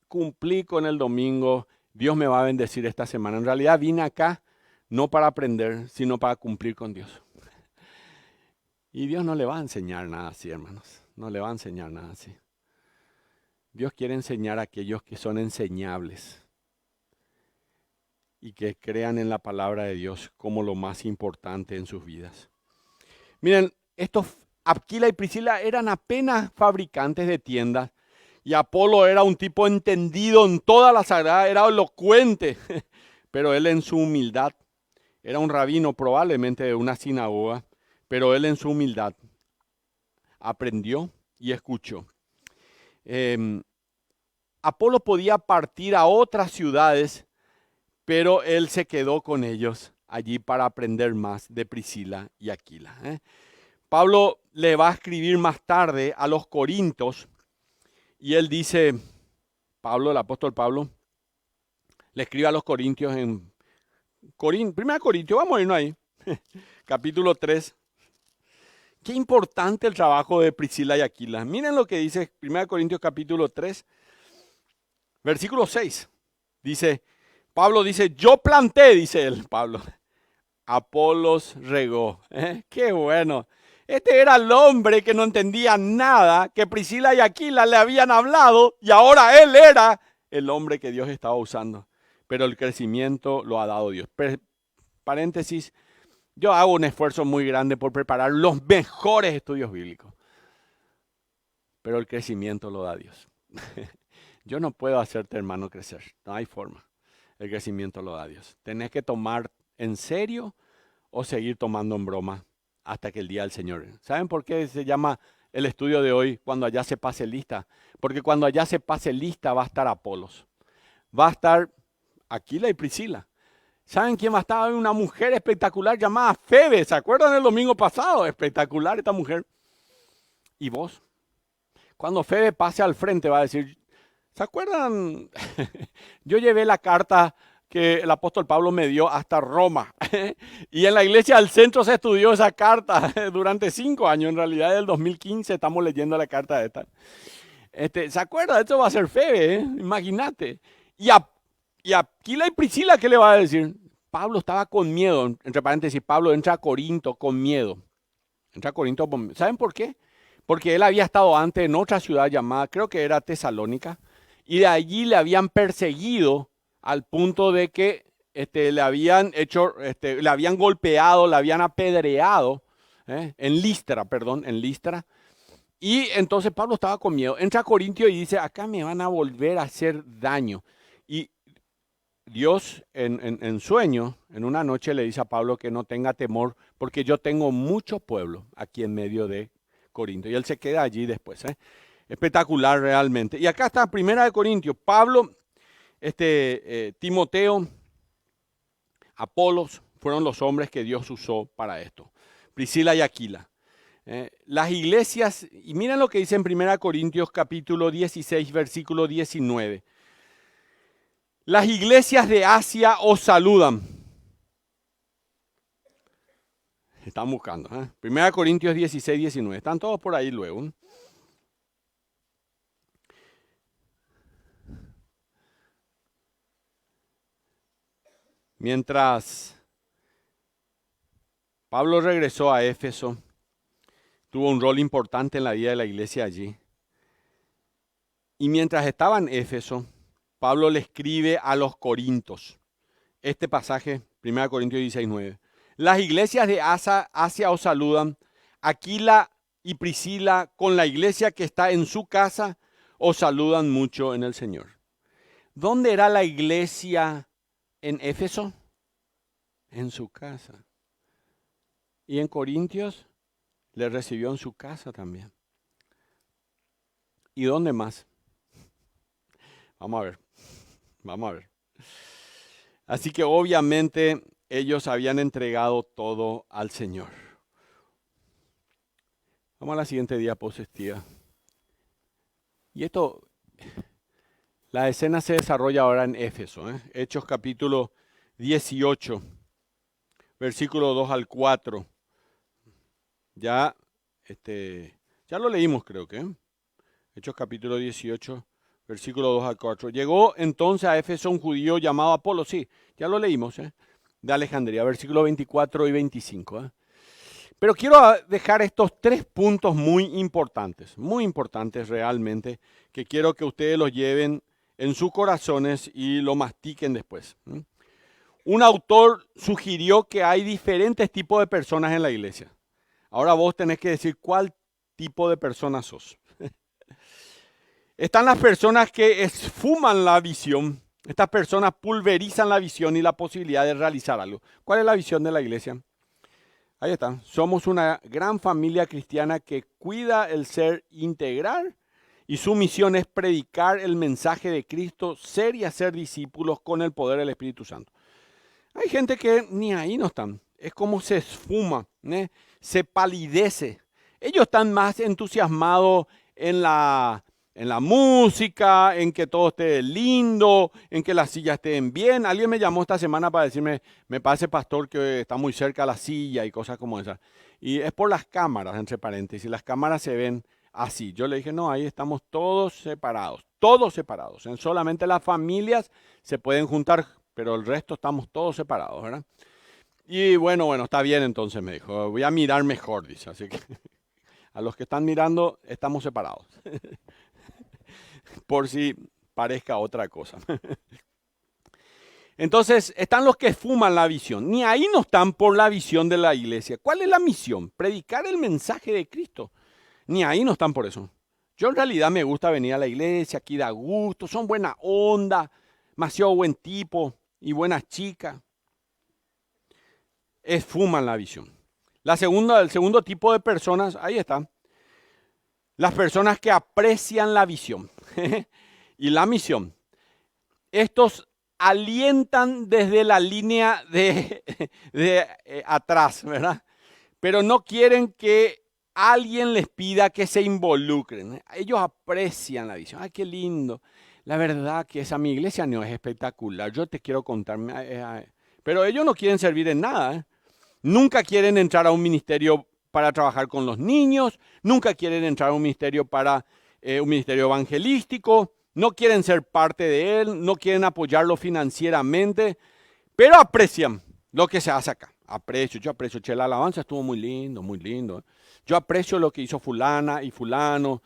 Cumplí con el domingo, Dios me va a bendecir esta semana. En realidad vine acá no para aprender, sino para cumplir con Dios. Y Dios no le va a enseñar nada así, hermanos. No le va a enseñar nada así. Dios quiere enseñar a aquellos que son enseñables y que crean en la palabra de Dios como lo más importante en sus vidas. Miren, Aquila y Priscila eran apenas fabricantes de tiendas y Apolo era un tipo entendido en toda la sagrada, era elocuente, pero él en su humildad, era un rabino probablemente de una sinagoga, pero él en su humildad aprendió y escuchó. Apolo podía partir a otras ciudades, pero él se quedó con ellos allí para aprender más de Priscila y Aquila. Pablo le va a escribir más tarde a los Corintios y él dice, el apóstol Pablo, le escribe a los Corintios en 1 Corintios, vamos a irnos ahí, capítulo 3. Qué importante el trabajo de Priscila y Aquila. Miren lo que dice 1 Corintios capítulo 3, versículo 6. Pablo dice, yo planté, dice él, Pablo. Apolos regó. Qué bueno. Este era el hombre que no entendía nada, que Priscila y Aquila le habían hablado y ahora él era el hombre que Dios estaba usando. Pero el crecimiento lo ha dado Dios. Paréntesis, yo hago un esfuerzo muy grande por preparar los mejores estudios bíblicos. Pero el crecimiento lo da Dios. Yo no puedo hacerte, hermano, crecer. No hay forma. El crecimiento lo da Dios. Tenés que tomar en serio o seguir tomando en broma hasta que el día del Señor. ¿Saben por qué se llama el estudio de hoy cuando allá se pase lista? Porque cuando allá se pase lista va a estar Apolos. Va a estar Aquila y Priscila. ¿Saben quién va a estar? Una mujer espectacular llamada Febe. ¿Se acuerdan del domingo pasado? Espectacular esta mujer. ¿Y vos? Cuando Febe pase al frente va a decir, ¿se acuerdan? Yo llevé la carta que el apóstol Pablo me dio hasta Roma. Y en la iglesia del centro se estudió esa carta durante 5 años. En realidad, del 2015 estamos leyendo la carta esta. ¿Se acuerdan? Esto va a ser Febe, imagínate. Y Aquila y Priscila, ¿qué le va a decir? Pablo estaba con miedo. Entre paréntesis, Pablo entra a Corinto con miedo. Entra a Corinto con miedo. ¿Saben por qué? Porque él había estado antes en otra ciudad llamada, creo que era Tesalónica, y de allí le habían perseguido al punto de que le habían golpeado, le habían apedreado, en Listra. Y entonces Pablo estaba con miedo. Entra a Corintio y dice, acá me van a volver a hacer daño. Y Dios en sueño, en una noche le dice a Pablo que no tenga temor, porque yo tengo mucho pueblo aquí en medio de Corinto. Y él se queda allí después. Espectacular realmente. Y acá está 1 Corintios. Pablo, Timoteo, Apolos fueron los hombres que Dios usó para esto. Priscila y Aquila. Las iglesias, y miren lo que dice en 1 Corintios capítulo 16, versículo 19. Las iglesias de Asia os saludan. Están buscando. 1 Corintios 16, 19. Están todos por ahí luego. Mientras Pablo regresó a Éfeso, tuvo un rol importante en la vida de la iglesia allí. Y mientras estaba en Éfeso, Pablo le escribe a los corintios. Este pasaje, 1 Corintios 16:9. Las iglesias de Asia os saludan. Aquila y Priscila, con la iglesia que está en su casa, os saludan mucho en el Señor. ¿Dónde era la iglesia en Éfeso? En su casa. Y en Corintios le recibió en su casa también. ¿Y dónde más? Vamos a ver. Así que obviamente ellos habían entregado todo al Señor. Vamos a la siguiente diapositiva. Y la escena se desarrolla ahora en Éfeso, Hechos capítulo 18, versículo 2 al 4. Ya lo leímos, creo que. Hechos capítulo 18, versículo 2 al 4. Llegó entonces a Éfeso un judío llamado Apolo, sí, ya lo leímos, de Alejandría, versículo 24 y 25. Pero quiero dejar estos 3 puntos muy importantes realmente, que quiero que ustedes los lleven en sus corazones y lo mastiquen después. Un autor sugirió que hay diferentes tipos de personas en la iglesia. Ahora vos tenés que decir cuál tipo de persona sos. Están las personas que esfuman la visión. Estas personas pulverizan la visión y la posibilidad de realizar algo. ¿Cuál es la visión de la iglesia? Ahí está. Somos una gran familia cristiana que cuida el ser integral y su misión es predicar el mensaje de Cristo, ser y hacer discípulos con el poder del Espíritu Santo. Hay gente que ni ahí no están. Es como se esfuma, se palidece. Ellos están más entusiasmados en la música, en que todo esté lindo, en que las sillas estén bien. Alguien me llamó esta semana para decirme, me parece pastor que está muy cerca la silla y cosas como esas. Y es por las cámaras, entre paréntesis. Las cámaras se ven así. Yo le dije, no, ahí estamos todos separados. En solamente las familias se pueden juntar, pero el resto estamos todos separados, ¿verdad? Y bueno, está bien entonces, me dijo. Voy a mirar mejor, dice. Así que a los que están mirando, estamos separados. Por si parezca otra cosa. Entonces, están los que fuman la visión. Ni ahí no están por la visión de la iglesia. ¿Cuál es la misión? Predicar el mensaje de Cristo. Ni ahí no están por eso. Yo en realidad me gusta venir a la iglesia, aquí da gusto, son buena onda, demasiado buen tipo y buena chica. Esfuman la visión. El segundo tipo de personas, ahí está. Las personas que aprecian la visión y la misión. Estos alientan desde la línea de atrás, ¿verdad? Pero no quieren que alguien les pida que se involucren. Ellos aprecian la visión. ¡Ay, qué lindo! La verdad que esa mi iglesia no es espectacular. Yo te quiero contar. Pero ellos no quieren servir en nada. Nunca quieren entrar a un ministerio para trabajar con los niños. Nunca quieren entrar a un ministerio para un ministerio evangelístico. No quieren ser parte de él. No quieren apoyarlo financieramente. Pero aprecian lo que se hace acá. Yo aprecio. La alabanza estuvo muy lindo, muy lindo. Yo aprecio lo que hizo fulana y fulano.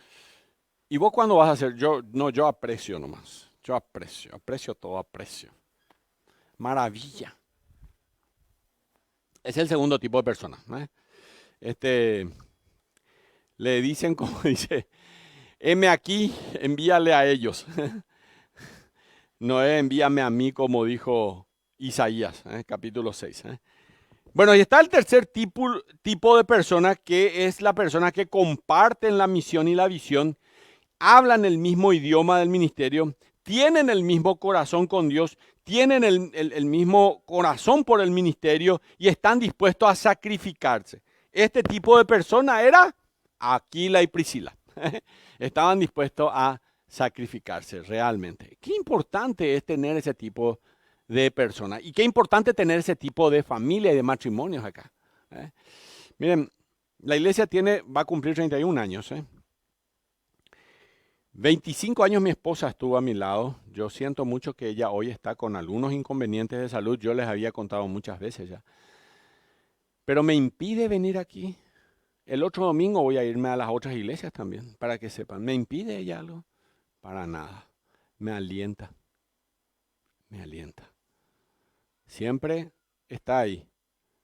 ¿Y vos cuándo vas a hacer? Yo aprecio nomás. Yo aprecio todo, aprecio. Maravilla. Es el segundo tipo de persona. Le dicen, como dice, heme aquí, envíale a ellos. No envíame a mí, como dijo Isaías, capítulo 6. Bueno, y está el tercer tipo de persona, que es la persona que comparten la misión y la visión, hablan el mismo idioma del ministerio, tienen el mismo corazón con Dios, tienen el mismo corazón por el ministerio y están dispuestos a sacrificarse. Este tipo de persona era Aquila y Priscila. Estaban dispuestos a sacrificarse realmente. Qué importante es tener ese tipo de personas. Y qué importante tener ese tipo de familia y de matrimonios acá. Miren, la iglesia va a cumplir 31 años. 25 años mi esposa estuvo a mi lado. Yo siento mucho que ella hoy está con algunos inconvenientes de salud. Yo les había contado muchas veces ya. Pero me impide venir aquí. El otro domingo voy a irme a las otras iglesias también, para que sepan. ¿Me impide ella algo? Para nada. Me alienta. Me alienta. Siempre está ahí.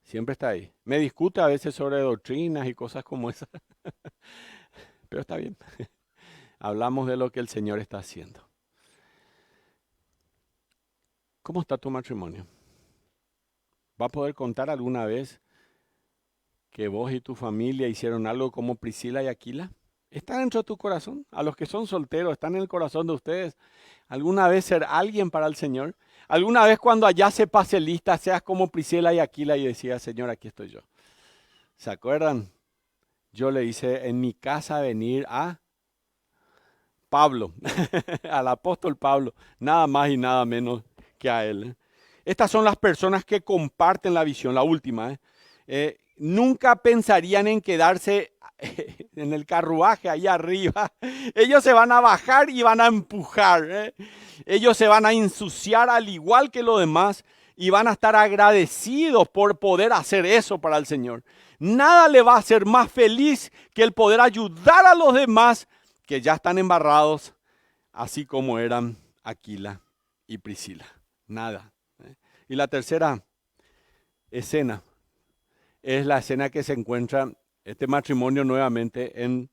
Siempre está ahí. Me discute a veces sobre doctrinas y cosas como esas. Pero está bien. Hablamos de lo que el Señor está haciendo. ¿Cómo está tu matrimonio? ¿Va a poder contar alguna vez que vos y tu familia hicieron algo como Priscila y Aquila? ¿Está dentro de tu corazón? A los que son solteros, ¿están en el corazón de ustedes? ¿Alguna vez ser alguien para el Señor? ¿Alguna vez cuando allá se pase lista, seas como Priscila y Aquila y decías, Señor, aquí estoy yo? ¿Se acuerdan? Yo le hice en mi casa venir a Pablo, al apóstol Pablo, nada más y nada menos que a él. Estas son las personas que comparten la visión, la última. Nunca pensarían en quedarse en el carruaje ahí arriba. Ellos se van a bajar y van a empujar. Ellos se van a ensuciar al igual que los demás y van a estar agradecidos por poder hacer eso para el Señor. Nada le va a hacer más feliz que el poder ayudar a los demás que ya están embarrados, así como eran Aquila y Priscila. Nada. Y la tercera escena es la escena que se encuentra este matrimonio nuevamente en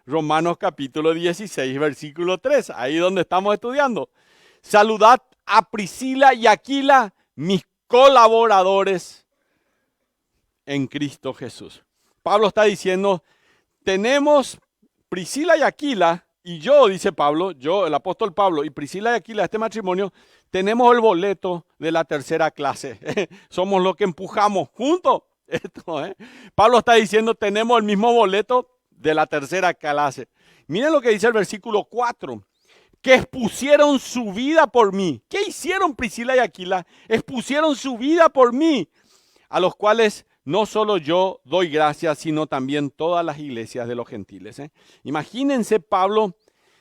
Romanos capítulo 16, versículo 3, ahí donde estamos estudiando. Saludad a Priscila y Aquila, mis colaboradores en Cristo Jesús. Pablo está diciendo, tenemos Priscila y Aquila, y yo, dice Pablo, yo, el apóstol Pablo, y Priscila y Aquila, este matrimonio, tenemos el boleto de la tercera clase. Somos los que empujamos juntos. Pablo está diciendo, tenemos el mismo boleto de la tercera clase. Miren lo que dice el versículo 4. Que expusieron su vida por mí. ¿Qué hicieron Priscila y Aquila? Expusieron su vida por mí, a los cuales no solo yo doy gracias, sino también todas las iglesias de los gentiles. Imagínense, Pablo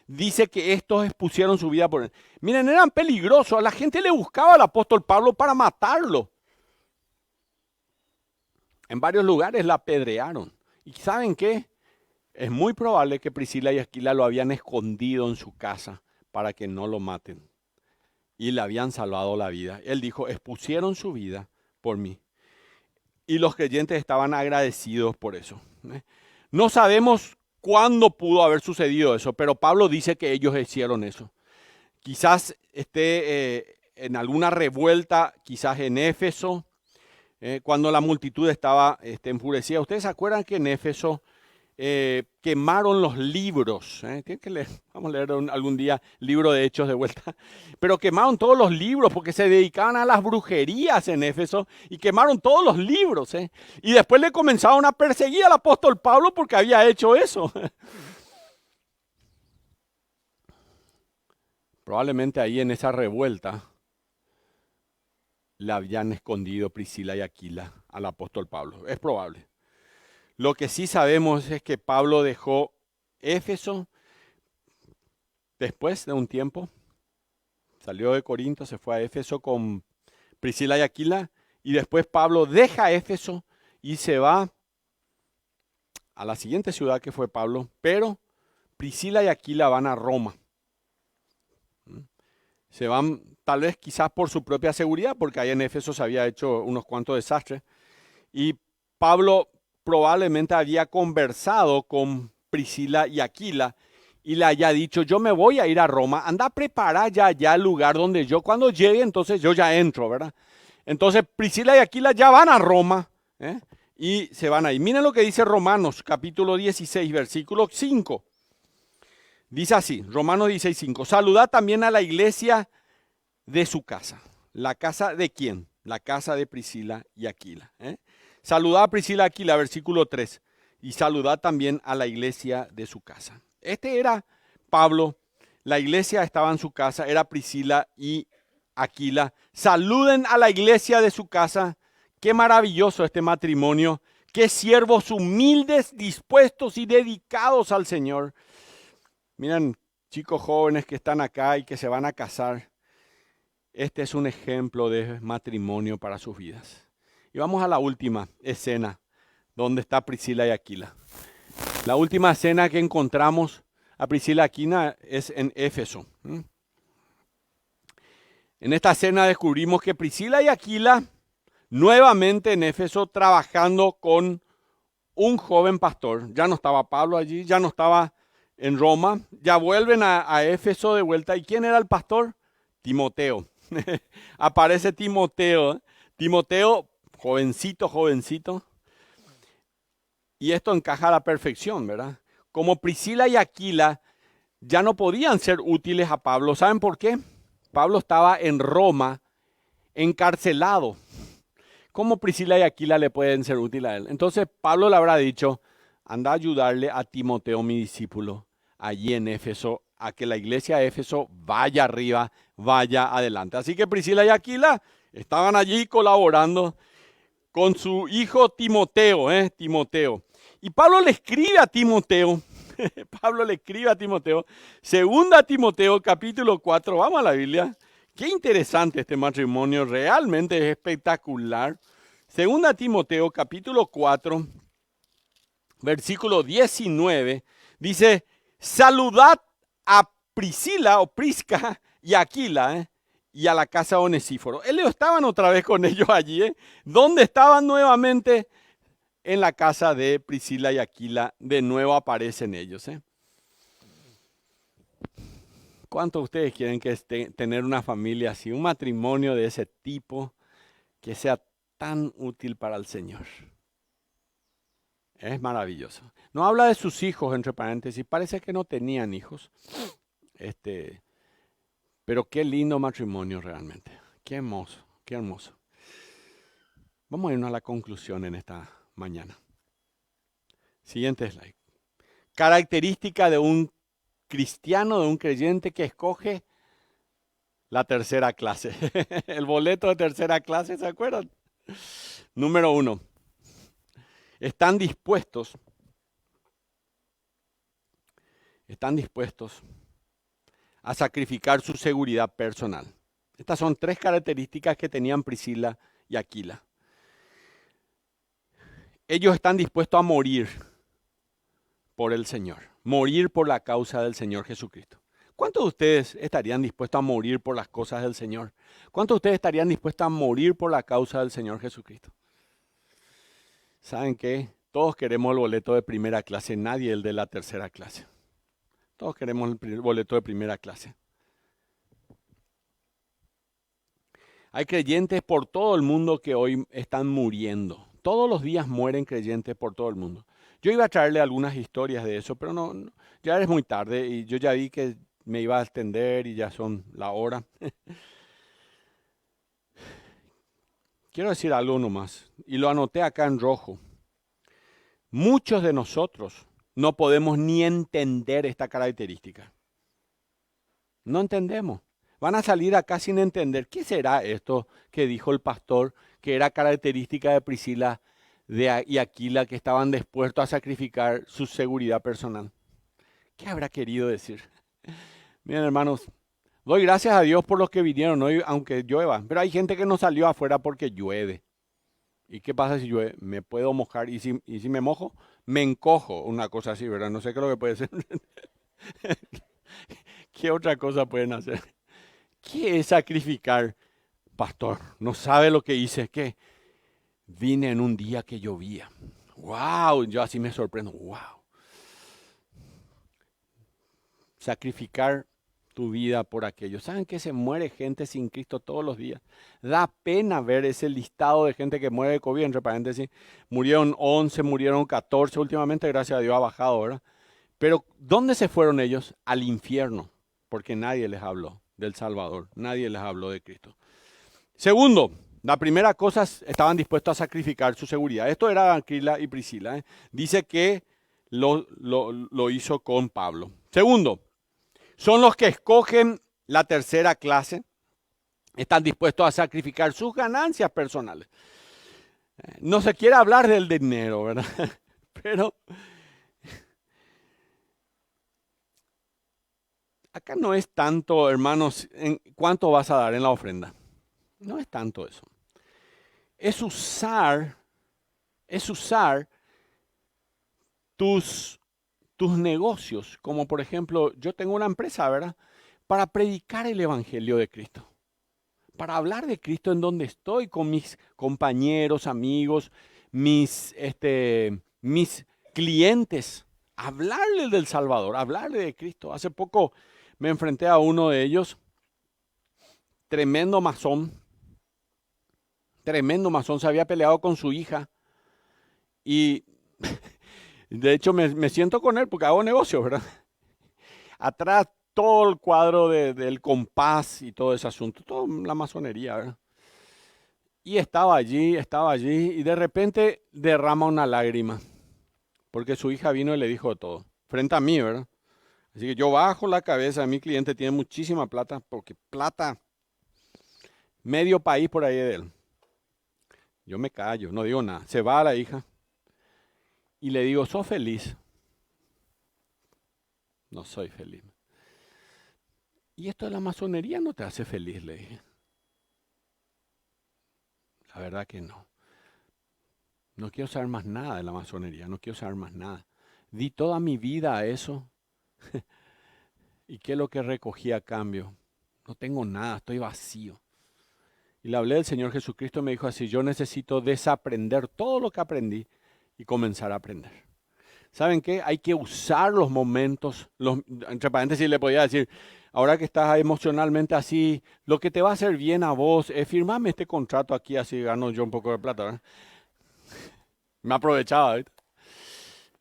dice que estos expusieron su vida por él. Miren, eran peligrosos. A la gente le buscaba al apóstol Pablo para matarlo. En varios lugares la apedrearon. ¿Y saben qué? Es muy probable que Priscila y Aquila lo habían escondido en su casa para que no lo maten. Y le habían salvado la vida. Él dijo, expusieron su vida por mí. Y los creyentes estaban agradecidos por eso. No sabemos cuándo pudo haber sucedido eso, pero Pablo dice que ellos hicieron eso. Quizás esté en alguna revuelta, quizás en Éfeso, cuando la multitud estaba enfurecida. ¿Ustedes se acuerdan que en Éfeso quemaron los libros? Tienen que leer, vamos a leer algún día libro de Hechos de vuelta. Pero quemaron todos los libros porque se dedicaban a las brujerías en Éfeso y quemaron todos los libros. Y después le comenzaron a perseguir al apóstol Pablo porque había hecho eso. Probablemente ahí en esa revuelta le habían escondido Priscila y Aquila al apóstol Pablo. Es probable. Lo que sí sabemos es que Pablo dejó Éfeso después de un tiempo. Salió de Corinto, se fue a Éfeso con Priscila y Aquila. Y después Pablo deja Éfeso y se va a la siguiente ciudad que fue Pablo. Pero Priscila y Aquila van a Roma. Se van tal vez quizás por su propia seguridad, porque ahí en Éfeso se había hecho unos cuantos desastres. Y Pablo probablemente había conversado con Priscila y Aquila y le haya dicho, yo me voy a ir a Roma, anda a preparar ya el lugar donde yo cuando llegue, entonces yo ya entro, ¿verdad? Entonces Priscila y Aquila ya van a Roma y se van ahí. Miren lo que dice Romanos capítulo 16, versículo 5. Dice así, Romanos 16, 5. Saludad también a la iglesia de su casa. ¿La casa de quién? La casa de Priscila y Aquila. Saludad a Priscila y Aquila, versículo 3. Y saludad también a la iglesia de su casa. Este era Pablo. La iglesia estaba en su casa. Era Priscila y Aquila. Saluden a la iglesia de su casa. Qué maravilloso este matrimonio. Qué siervos humildes, dispuestos y dedicados al Señor. Miren, chicos jóvenes que están acá y que se van a casar. Este es un ejemplo de matrimonio para sus vidas. Y vamos a la última escena donde está Priscila y Aquila. La última cena que encontramos a Priscila y Aquila es en Éfeso. En esta cena descubrimos que Priscila y Aquila, nuevamente en Éfeso, trabajando con un joven pastor. Ya no estaba Pablo allí, ya no estaba en Roma, ya vuelven a Éfeso de vuelta. ¿Y quién era el pastor? Timoteo. Aparece Timoteo. Timoteo, jovencito. Y esto encaja a la perfección, ¿verdad? Como Priscila y Aquila ya no podían ser útiles a Pablo. ¿Saben por qué? Pablo estaba en Roma, encarcelado. ¿Cómo Priscila y Aquila le pueden ser útiles a él? Entonces Pablo le habrá dicho, anda a ayudarle a Timoteo, mi discípulo, allí en Éfeso, a que la iglesia de Éfeso vaya arriba, vaya adelante. Así que Priscila y Aquila estaban allí colaborando con su hijo Timoteo, Timoteo. Y Pablo le escribe a Timoteo, segunda Timoteo capítulo 4, vamos a la Biblia. Qué interesante este matrimonio, realmente es espectacular. Segunda Timoteo capítulo 4, versículo 19, dice, saludad a Priscila o Prisca y Aquila, y a la casa de Onesíforo. Ellos estaban otra vez con ellos allí, ¿Dónde estaban nuevamente? En la casa de Priscila y Aquila, de nuevo aparecen ellos. ¿Cuántos de ustedes quieren tener una familia así, un matrimonio de ese tipo, que sea tan útil para el Señor? Es maravilloso. No habla de sus hijos, entre paréntesis, parece que no tenían hijos. Pero qué lindo matrimonio realmente. Qué hermoso, qué hermoso. Vamos a irnos a la conclusión en esta mañana. Siguiente slide. Característica de un cristiano, de un creyente que escoge la tercera clase. El boleto de tercera clase, ¿se acuerdan? Número 1. Están dispuestos a sacrificar su seguridad personal. Estas son 3 características que tenían Priscila y Aquila. Ellos están dispuestos a morir por el Señor, morir por la causa del Señor Jesucristo. ¿Cuántos de ustedes estarían dispuestos a morir por las cosas del Señor? ¿Cuántos de ustedes estarían dispuestos a morir por la causa del Señor Jesucristo? ¿Saben qué? Todos queremos el boleto de primera clase, nadie el de la tercera clase. Todos queremos el boleto de primera clase. Hay creyentes por todo el mundo que hoy están muriendo. Todos los días mueren creyentes por todo el mundo. Yo iba a traerle algunas historias de eso, pero no, ya es muy tarde y yo ya vi que me iba a extender y ya son la hora. Quiero decir algo nomás, y lo anoté acá en rojo. Muchos de nosotros no podemos ni entender esta característica. No entendemos. Van a salir acá sin entender. ¿Qué será esto que dijo el pastor, que era característica de Priscila y Aquila, que estaban dispuestos a sacrificar su seguridad personal? ¿Qué habrá querido decir? Miren, hermanos, doy gracias a Dios por los que vinieron hoy, aunque llueva. Pero hay gente que no salió afuera porque llueve. ¿Y qué pasa si llueve? Me puedo mojar. ¿Y si me mojo? Me encojo. Una cosa así, ¿verdad? No sé qué es lo que puede ser. ¿Qué otra cosa pueden hacer? ¿Qué es sacrificar? Pastor, no sabe lo que hice. ¿Qué? Vine en un día que llovía. ¡Wow! Yo así me sorprendo. ¡Wow! Sacrificar tu vida por aquello. ¿Saben que se muere gente sin Cristo todos los días? Da pena ver ese listado de gente que muere de COVID, entre paréntesis. Murieron 11, murieron 14. Últimamente, gracias a Dios, ha bajado, ¿verdad? Pero, ¿dónde se fueron ellos? Al infierno. Porque nadie les habló del Salvador. Nadie les habló de Cristo. Segundo, la primera cosa, estaban dispuestos a sacrificar su seguridad. Esto era Aquila y Priscila. Dice que lo hizo con Pablo. Segundo, son los que escogen la tercera clase. Están dispuestos a sacrificar sus ganancias personales. No se quiere hablar del dinero, ¿verdad? Pero acá no es tanto, hermanos, en cuánto vas a dar en la ofrenda. No es tanto eso. Es usar tus negocios, como por ejemplo, yo tengo una empresa, ¿verdad? Para predicar el Evangelio de Cristo, para hablar de Cristo en donde estoy, con mis compañeros, amigos, mis clientes, hablarles del Salvador, hablarles de Cristo. Hace poco me enfrenté a uno de ellos, tremendo masón, se había peleado con su hija y de hecho me siento con él porque hago negocios, ¿verdad? Atrás todo el cuadro del compás y todo ese asunto, toda la masonería, ¿verdad? Y estaba allí y de repente derrama una lágrima porque su hija vino y le dijo todo, frente a mí, ¿verdad? Así que yo bajo la cabeza, mi cliente tiene muchísima plata, porque plata, medio país por ahí de él. Yo me callo, no digo nada. Se va a la hija y le digo, ¿sos feliz? No soy feliz. Y esto de la masonería no te hace feliz, le dije. La verdad que no. No quiero saber más nada de la masonería, no quiero saber más nada. Di toda mi vida a eso. ¿Y qué es lo que recogí a cambio? No tengo nada, estoy vacío. Y le hablé del Señor Jesucristo y me dijo así, yo necesito desaprender todo lo que aprendí y comenzar a aprender. ¿Saben qué? Hay que usar los momentos, entre paréntesis le podía decir, ahora que estás emocionalmente así, lo que te va a hacer bien a vos es firmarme este contrato aquí, así gano yo un poco de plata, ¿verdad? Me aprovechaba, ¿viste?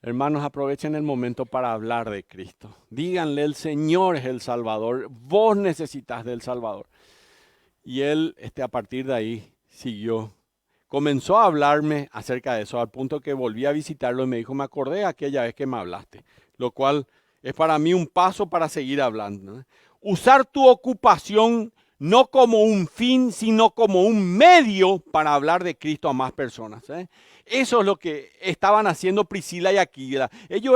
Hermanos, aprovechen el momento para hablar de Cristo. Díganle, el Señor es el Salvador, vos necesitas del Salvador. Y él, a partir de ahí, siguió. Comenzó a hablarme acerca de eso, al punto que volví a visitarlo y me dijo, me acordé aquella vez que me hablaste, lo cual es para mí un paso para seguir hablando, ¿no? Usar tu ocupación no como un fin, sino como un medio para hablar de Cristo a más personas, ¿eh? Eso es lo que estaban haciendo Priscila y Aquila. Ellos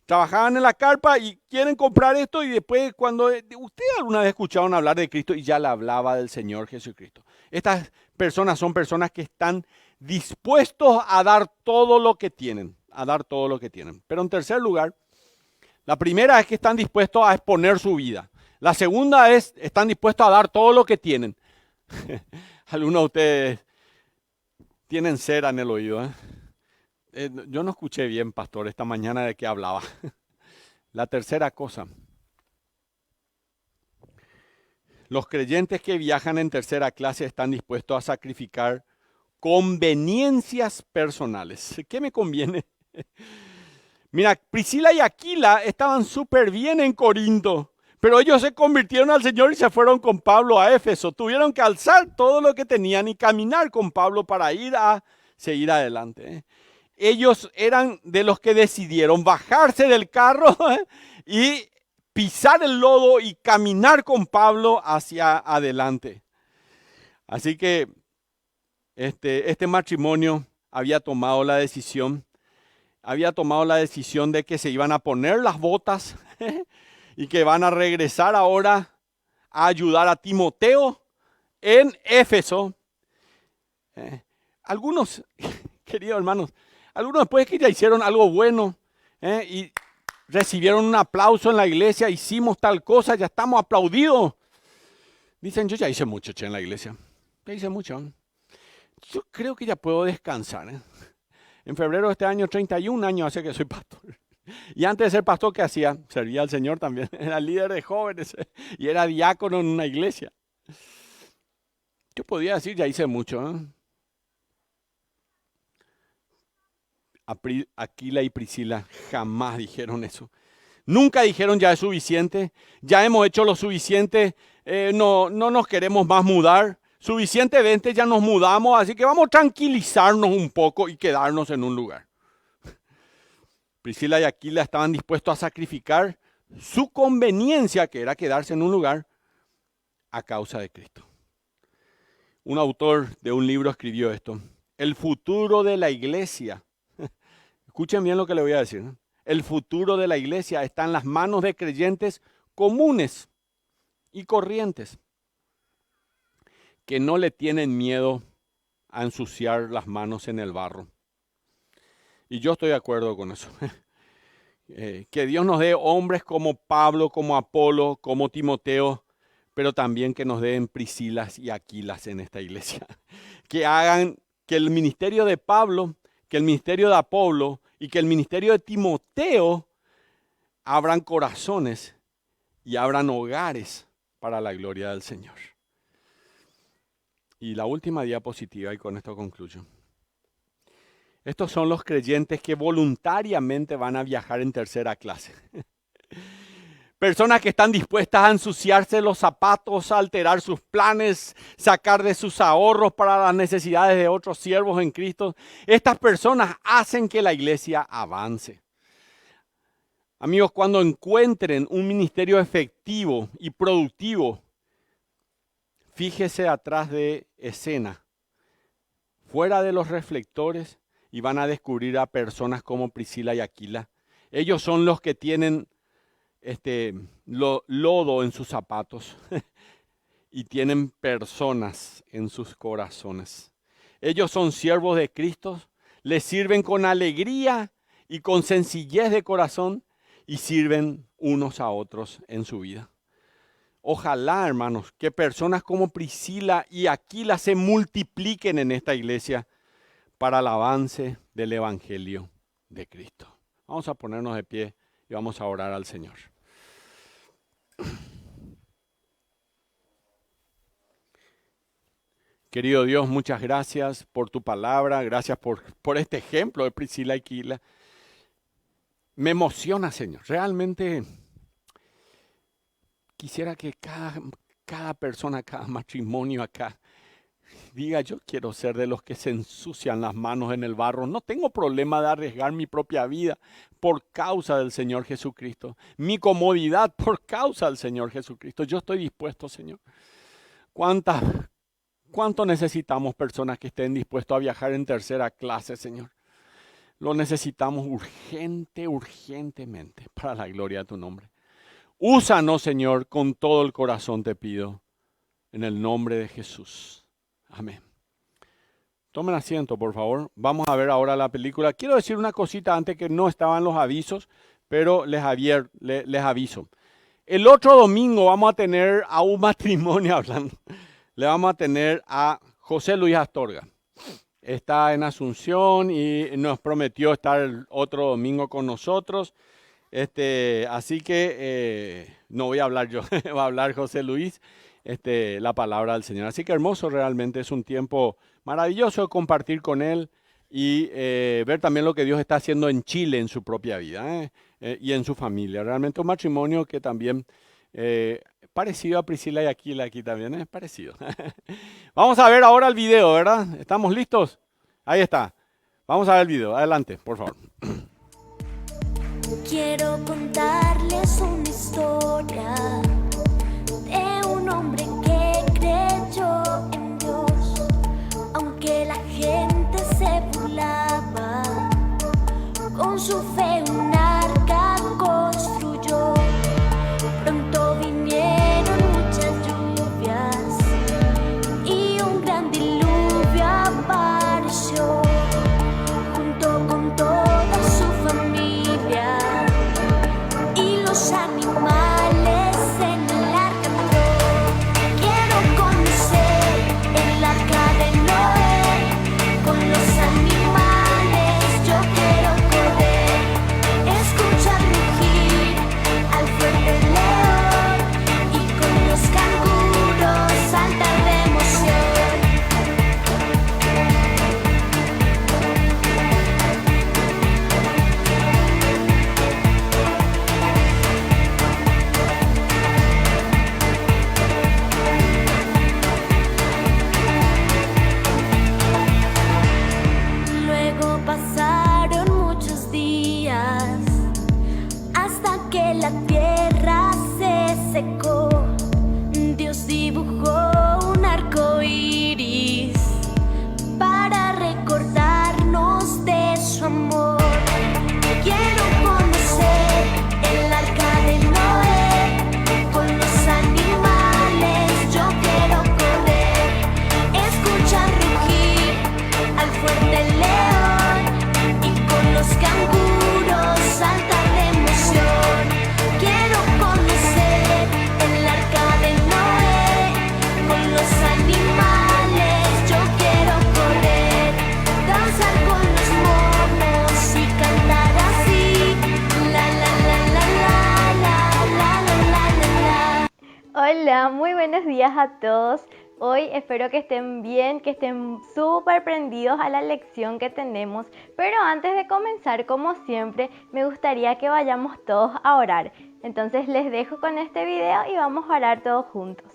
trabajaban en la carpa y quieren comprar esto y después cuando ustedes alguna vez escucharon hablar de Cristo y ya le hablaba del Señor Jesucristo. Estas personas son personas que están dispuestos a dar todo lo que tienen, Pero en tercer lugar, la primera es que están dispuestos a exponer su vida. La segunda es, están dispuestos a dar todo lo que tienen. Algunos de ustedes tienen cera en el oído, ¿eh? Yo no escuché bien, pastor, esta mañana de qué hablaba. La tercera cosa. Los creyentes que viajan en tercera clase están dispuestos a sacrificar conveniencias personales. ¿Qué me conviene? Mira, Priscila y Aquila estaban súper bien en Corinto, pero ellos se convirtieron al Señor y se fueron con Pablo a Éfeso. Tuvieron que alzar todo lo que tenían y caminar con Pablo para ir a seguir adelante. Ellos eran de los que decidieron bajarse del carro y pisar el lodo y caminar con Pablo hacia adelante. Así que este matrimonio había tomado la decisión de que se iban a poner las botas y que van a regresar ahora a ayudar a Timoteo en Éfeso. Algunos, queridos hermanos, algunos después que ya hicieron algo bueno y recibieron un aplauso en la iglesia, hicimos tal cosa, ya estamos aplaudidos. Dicen, yo ya hice mucho en la iglesia, ya hice mucho. Yo creo que ya puedo descansar. En febrero de este año, 31 años hace que soy pastor. Y antes de ser pastor, ¿qué hacía? Servía al Señor también. Era líder de jóvenes y era diácono en una iglesia. Yo podía decir, ya hice mucho. Aquila y Priscila jamás dijeron eso. Nunca dijeron, ya es suficiente, ya hemos hecho lo suficiente, no nos queremos más mudar. Suficientemente ya nos mudamos, así que vamos a tranquilizarnos un poco y quedarnos en un lugar. Priscila y Aquila estaban dispuestos a sacrificar su conveniencia, que era quedarse en un lugar, a causa de Cristo. Un autor de un libro escribió esto: el futuro de la iglesia, escuchen bien lo que le voy a decir, ¿no? El futuro de la iglesia está en las manos de creyentes comunes y corrientes, que no le tienen miedo a ensuciar las manos en el barro. Y yo estoy de acuerdo con eso. Que Dios nos dé hombres como Pablo, como Apolo, como Timoteo, pero también que nos den Priscilas y Aquilas en esta iglesia. Que hagan que el ministerio de Pablo, que el ministerio de Apolo y que el ministerio de Timoteo abran corazones y abran hogares para la gloria del Señor. Y la última diapositiva, y con esto concluyo. Estos son los creyentes que voluntariamente van a viajar en tercera clase. Personas que están dispuestas a ensuciarse los zapatos, a alterar sus planes, sacar de sus ahorros para las necesidades de otros siervos en Cristo. Estas personas hacen que la iglesia avance. Amigos, cuando encuentren un ministerio efectivo y productivo, fíjese atrás de escena, fuera de los reflectores, y van a descubrir a personas como Priscila y Aquila. Ellos son los que tienen lodo en sus zapatos y tienen personas en sus corazones. Ellos son siervos de Cristo, les sirven con alegría y con sencillez de corazón y sirven unos a otros en su vida. Ojalá, hermanos, que personas como Priscila y Aquila se multipliquen en esta iglesia para el avance del Evangelio de Cristo. Vamos a ponernos de pie y vamos a orar al Señor. Querido Dios, muchas gracias por tu palabra, gracias por este ejemplo de Priscila y Aquila. Me emociona, Señor. Realmente quisiera que cada persona, cada matrimonio acá, diga, yo quiero ser de los que se ensucian las manos en el barro. No tengo problema de arriesgar mi propia vida por causa del Señor Jesucristo. Mi comodidad por causa del Señor Jesucristo. Yo estoy dispuesto, Señor. ¿Cuánto necesitamos personas que estén dispuestos a viajar en tercera clase, Señor? Lo necesitamos urgentemente para la gloria de tu nombre. Úsanos, Señor, con todo el corazón te pido. En el nombre de Jesús. Amén. Tomen asiento, por favor. Vamos a ver ahora la película. Quiero decir una cosita antes que no estaban los avisos, pero les aviso. El otro domingo vamos a tener a un matrimonio hablando. Le vamos a tener a José Luis Astorga. Está en Asunción y nos prometió estar el otro domingo con nosotros. Así que no voy a hablar yo, va a hablar José Luis. La palabra del Señor. Así que hermoso, realmente es un tiempo maravilloso compartir con Él y ver también lo que Dios está haciendo en Chile en su propia vida y en su familia. Realmente un matrimonio que también parecido a Priscila y Aquila aquí también, es parecido. Vamos a ver ahora el video, ¿verdad? ¿Estamos listos? Ahí está. Vamos a ver el video. Adelante, por favor. Quiero contarles una historia de un hombre que creyó en Dios, aunque la gente se burlaba, con su fe un arca construyó. Pronto vinieron muchas lluvias y un gran diluvio apareció, junto con toda su familia y los animales en a todos. Hoy espero que estén bien, que estén súper prendidos a la lección que tenemos. Pero antes de comenzar, como siempre, me gustaría que vayamos todos a orar. Entonces les dejo con este video y vamos a orar todos juntos.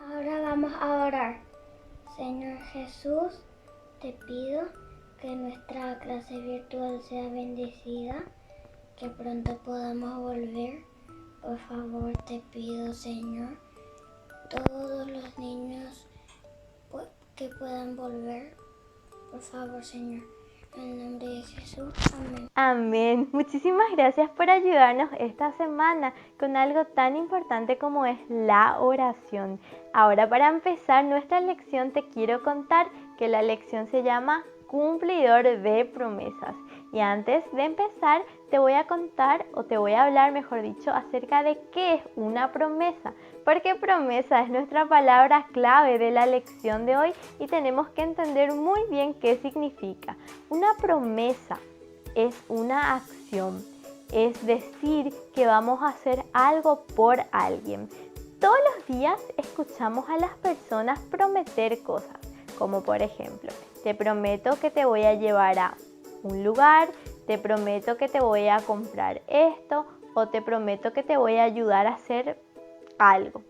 Ahora vamos a orar. Señor Jesús, te pido que nuestra clase virtual sea bendecida, que pronto podamos volver. Por favor, te pido, Señor, todos los niños que puedan volver. Por favor, Señor, en el nombre de Jesús. Amén. Amén. Muchísimas gracias por ayudarnos esta semana con algo tan importante como es la oración. Ahora, para empezar nuestra lección, te quiero contar que la lección se llama Cumplidor de promesas. Y antes de empezar, te voy a contar, o te voy a hablar, mejor dicho, acerca de qué es una promesa. Porque promesa es nuestra palabra clave de la lección de hoy y tenemos que entender muy bien qué significa. Una promesa es una acción, es decir, que vamos a hacer algo por alguien. Todos los días escuchamos a las personas prometer cosas, como por ejemplo, te prometo que te voy a llevar a un lugar, te prometo que te voy a comprar esto o te prometo que te voy a ayudar a hacer algo.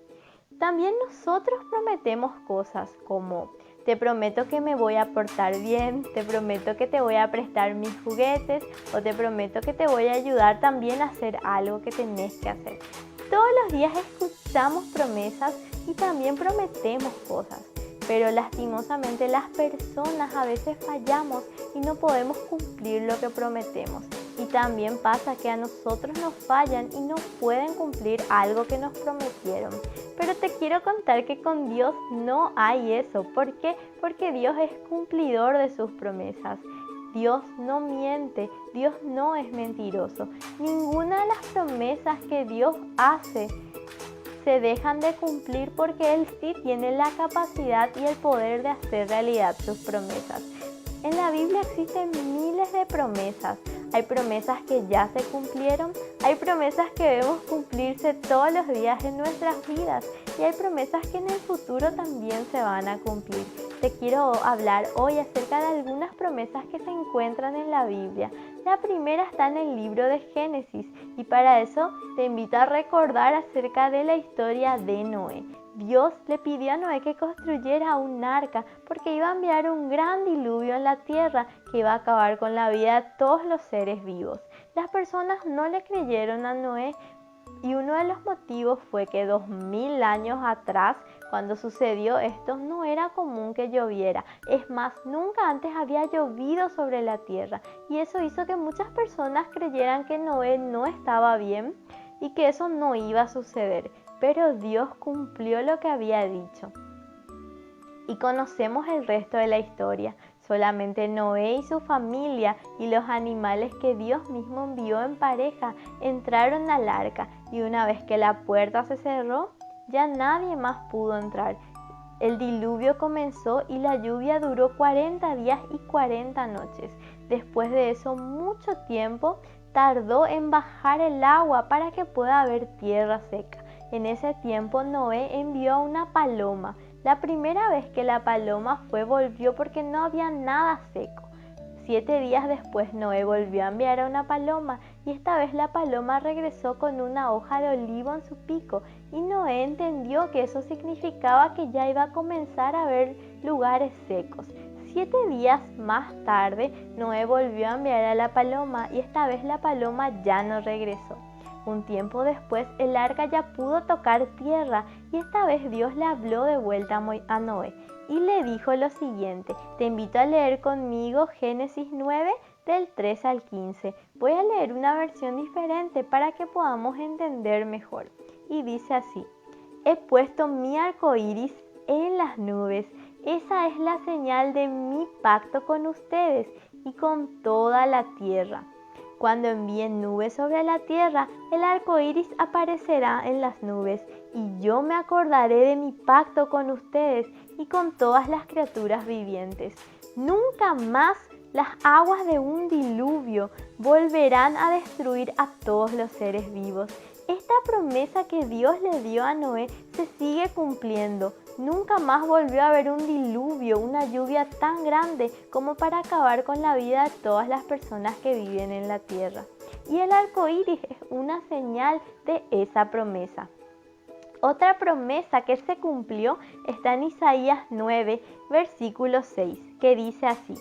También nosotros prometemos cosas como te prometo que me voy a portar bien, te prometo que te voy a prestar mis juguetes o te prometo que te voy a ayudar también a hacer algo que tenés que hacer. Todos los días escuchamos promesas y también prometemos cosas. Pero lastimosamente las personas a veces fallamos y no podemos cumplir lo que prometemos. Y también pasa que a nosotros nos fallan y no pueden cumplir algo que nos prometieron. Pero te quiero contar que con Dios no hay eso. ¿Por qué? Porque Dios es cumplidor de sus promesas. Dios no miente, Dios no es mentiroso. Ninguna de las promesas que Dios hace se dejan de cumplir porque Él sí tiene la capacidad y el poder de hacer realidad sus promesas. En la Biblia existen miles de promesas. Hay promesas que ya se cumplieron, hay promesas que debemos cumplirse todos los días en nuestras vidas y hay promesas que en el futuro también se van a cumplir. Te quiero hablar hoy acerca de algunas promesas que se encuentran en la Biblia. La primera está en el libro de Génesis y para eso te invito a recordar acerca de la historia de Noé. Dios le pidió a Noé que construyera un arca porque iba a enviar un gran diluvio en la tierra que iba a acabar con la vida de todos los seres vivos. Las personas no le creyeron a Noé y uno de los motivos fue que 2000 años atrás, cuando sucedió esto, no era común que lloviera. Es más, nunca antes había llovido sobre la tierra y eso hizo que muchas personas creyeran que Noé no estaba bien y que eso no iba a suceder. Pero Dios cumplió lo que había dicho. Y conocemos el resto de la historia. Solamente Noé y su familia y los animales que Dios mismo envió en pareja entraron al arca. Y una vez que la puerta se cerró, ya nadie más pudo entrar. El diluvio comenzó y la lluvia duró 40 días y 40 noches. Después de eso, mucho tiempo tardó en bajar el agua para que pueda haber tierra seca. En ese tiempo Noé envió a una paloma. La primera vez que la paloma fue, volvió porque no había nada seco. 7 días después Noé volvió a enviar a una paloma y esta vez la paloma regresó con una hoja de olivo en su pico y Noé entendió que eso significaba que ya iba a comenzar a haber lugares secos. 7 días más tarde Noé volvió a enviar a la paloma y esta vez la paloma ya no regresó. Un tiempo después el arca ya pudo tocar tierra y esta vez Dios le habló de vuelta a Noé y le dijo lo siguiente. Te invito a leer conmigo Génesis 9 del 3 al 15. Voy a leer una versión diferente para que podamos entender mejor. Y dice así: he puesto mi arco iris en las nubes. Esa es la señal de mi pacto con ustedes y con toda la tierra. Cuando envíen nubes sobre la tierra, el arco iris aparecerá en las nubes, y yo me acordaré de mi pacto con ustedes y con todas las criaturas vivientes. Nunca más las aguas de un diluvio volverán a destruir a todos los seres vivos. Esta promesa que Dios le dio a Noé se sigue cumpliendo. Nunca más volvió a haber un diluvio, una lluvia tan grande como para acabar con la vida de todas las personas que viven en la tierra. Y el arco iris es una señal de esa promesa. Otra promesa que se cumplió está en Isaías 9, versículo 6, que dice así: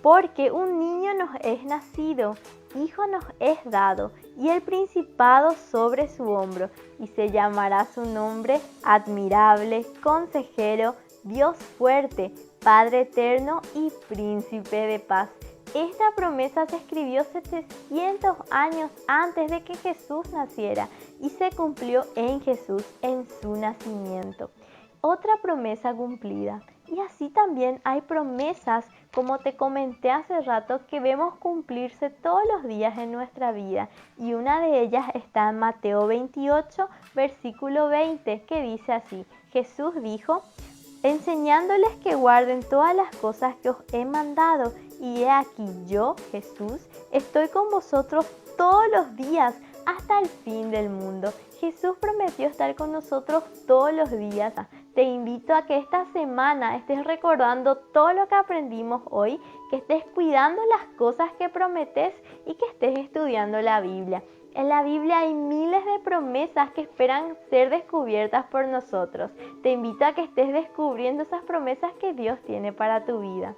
porque un niño nos es nacido, hijo nos es dado, y el principado sobre su hombro, y se llamará su nombre Admirable, Consejero, Dios fuerte, Padre eterno y Príncipe de paz. Esta promesa se escribió 700 años antes de que Jesús naciera y se cumplió en Jesús en su nacimiento. Otra promesa cumplida. Y así también hay promesas, como te comenté hace rato, que vemos cumplirse todos los días en nuestra vida. Y una de ellas está en Mateo 28, versículo 20, que dice así: Jesús dijo: enseñándoles que guarden todas las cosas que os he mandado, y he aquí yo, Jesús, estoy con vosotros todos los días hasta el fin del mundo. Jesús prometió estar con nosotros todos los días. Te invito a que esta semana estés recordando todo lo que aprendimos hoy, que estés cuidando las cosas que prometes y que estés estudiando la Biblia. En la Biblia hay miles de promesas que esperan ser descubiertas por nosotros. Te invito a que estés descubriendo esas promesas que Dios tiene para tu vida.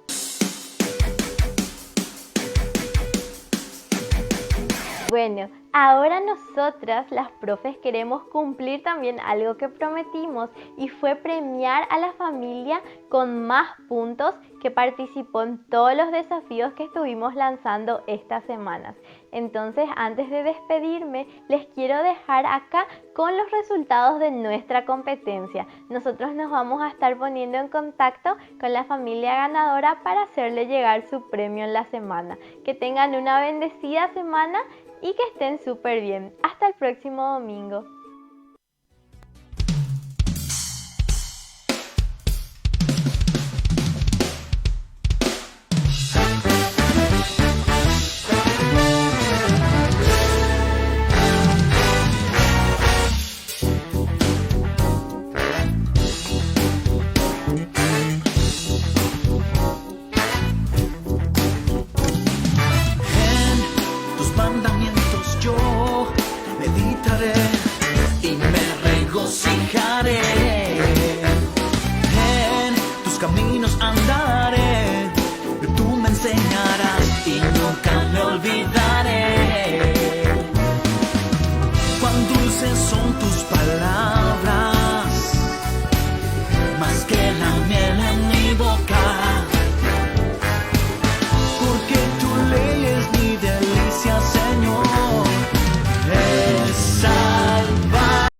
Bueno, ahora nosotras, las profes, queremos cumplir también algo que prometimos, y fue premiar a la familia con más puntos que participó en todos los desafíos que estuvimos lanzando estas semanas. Entonces, antes de despedirme, les quiero dejar acá con los resultados de nuestra competencia. Nosotros nos vamos a estar poniendo en contacto con la familia ganadora para hacerle llegar su premio en la semana. Que tengan una bendecida semana y que estén súper bien. Hasta el próximo domingo.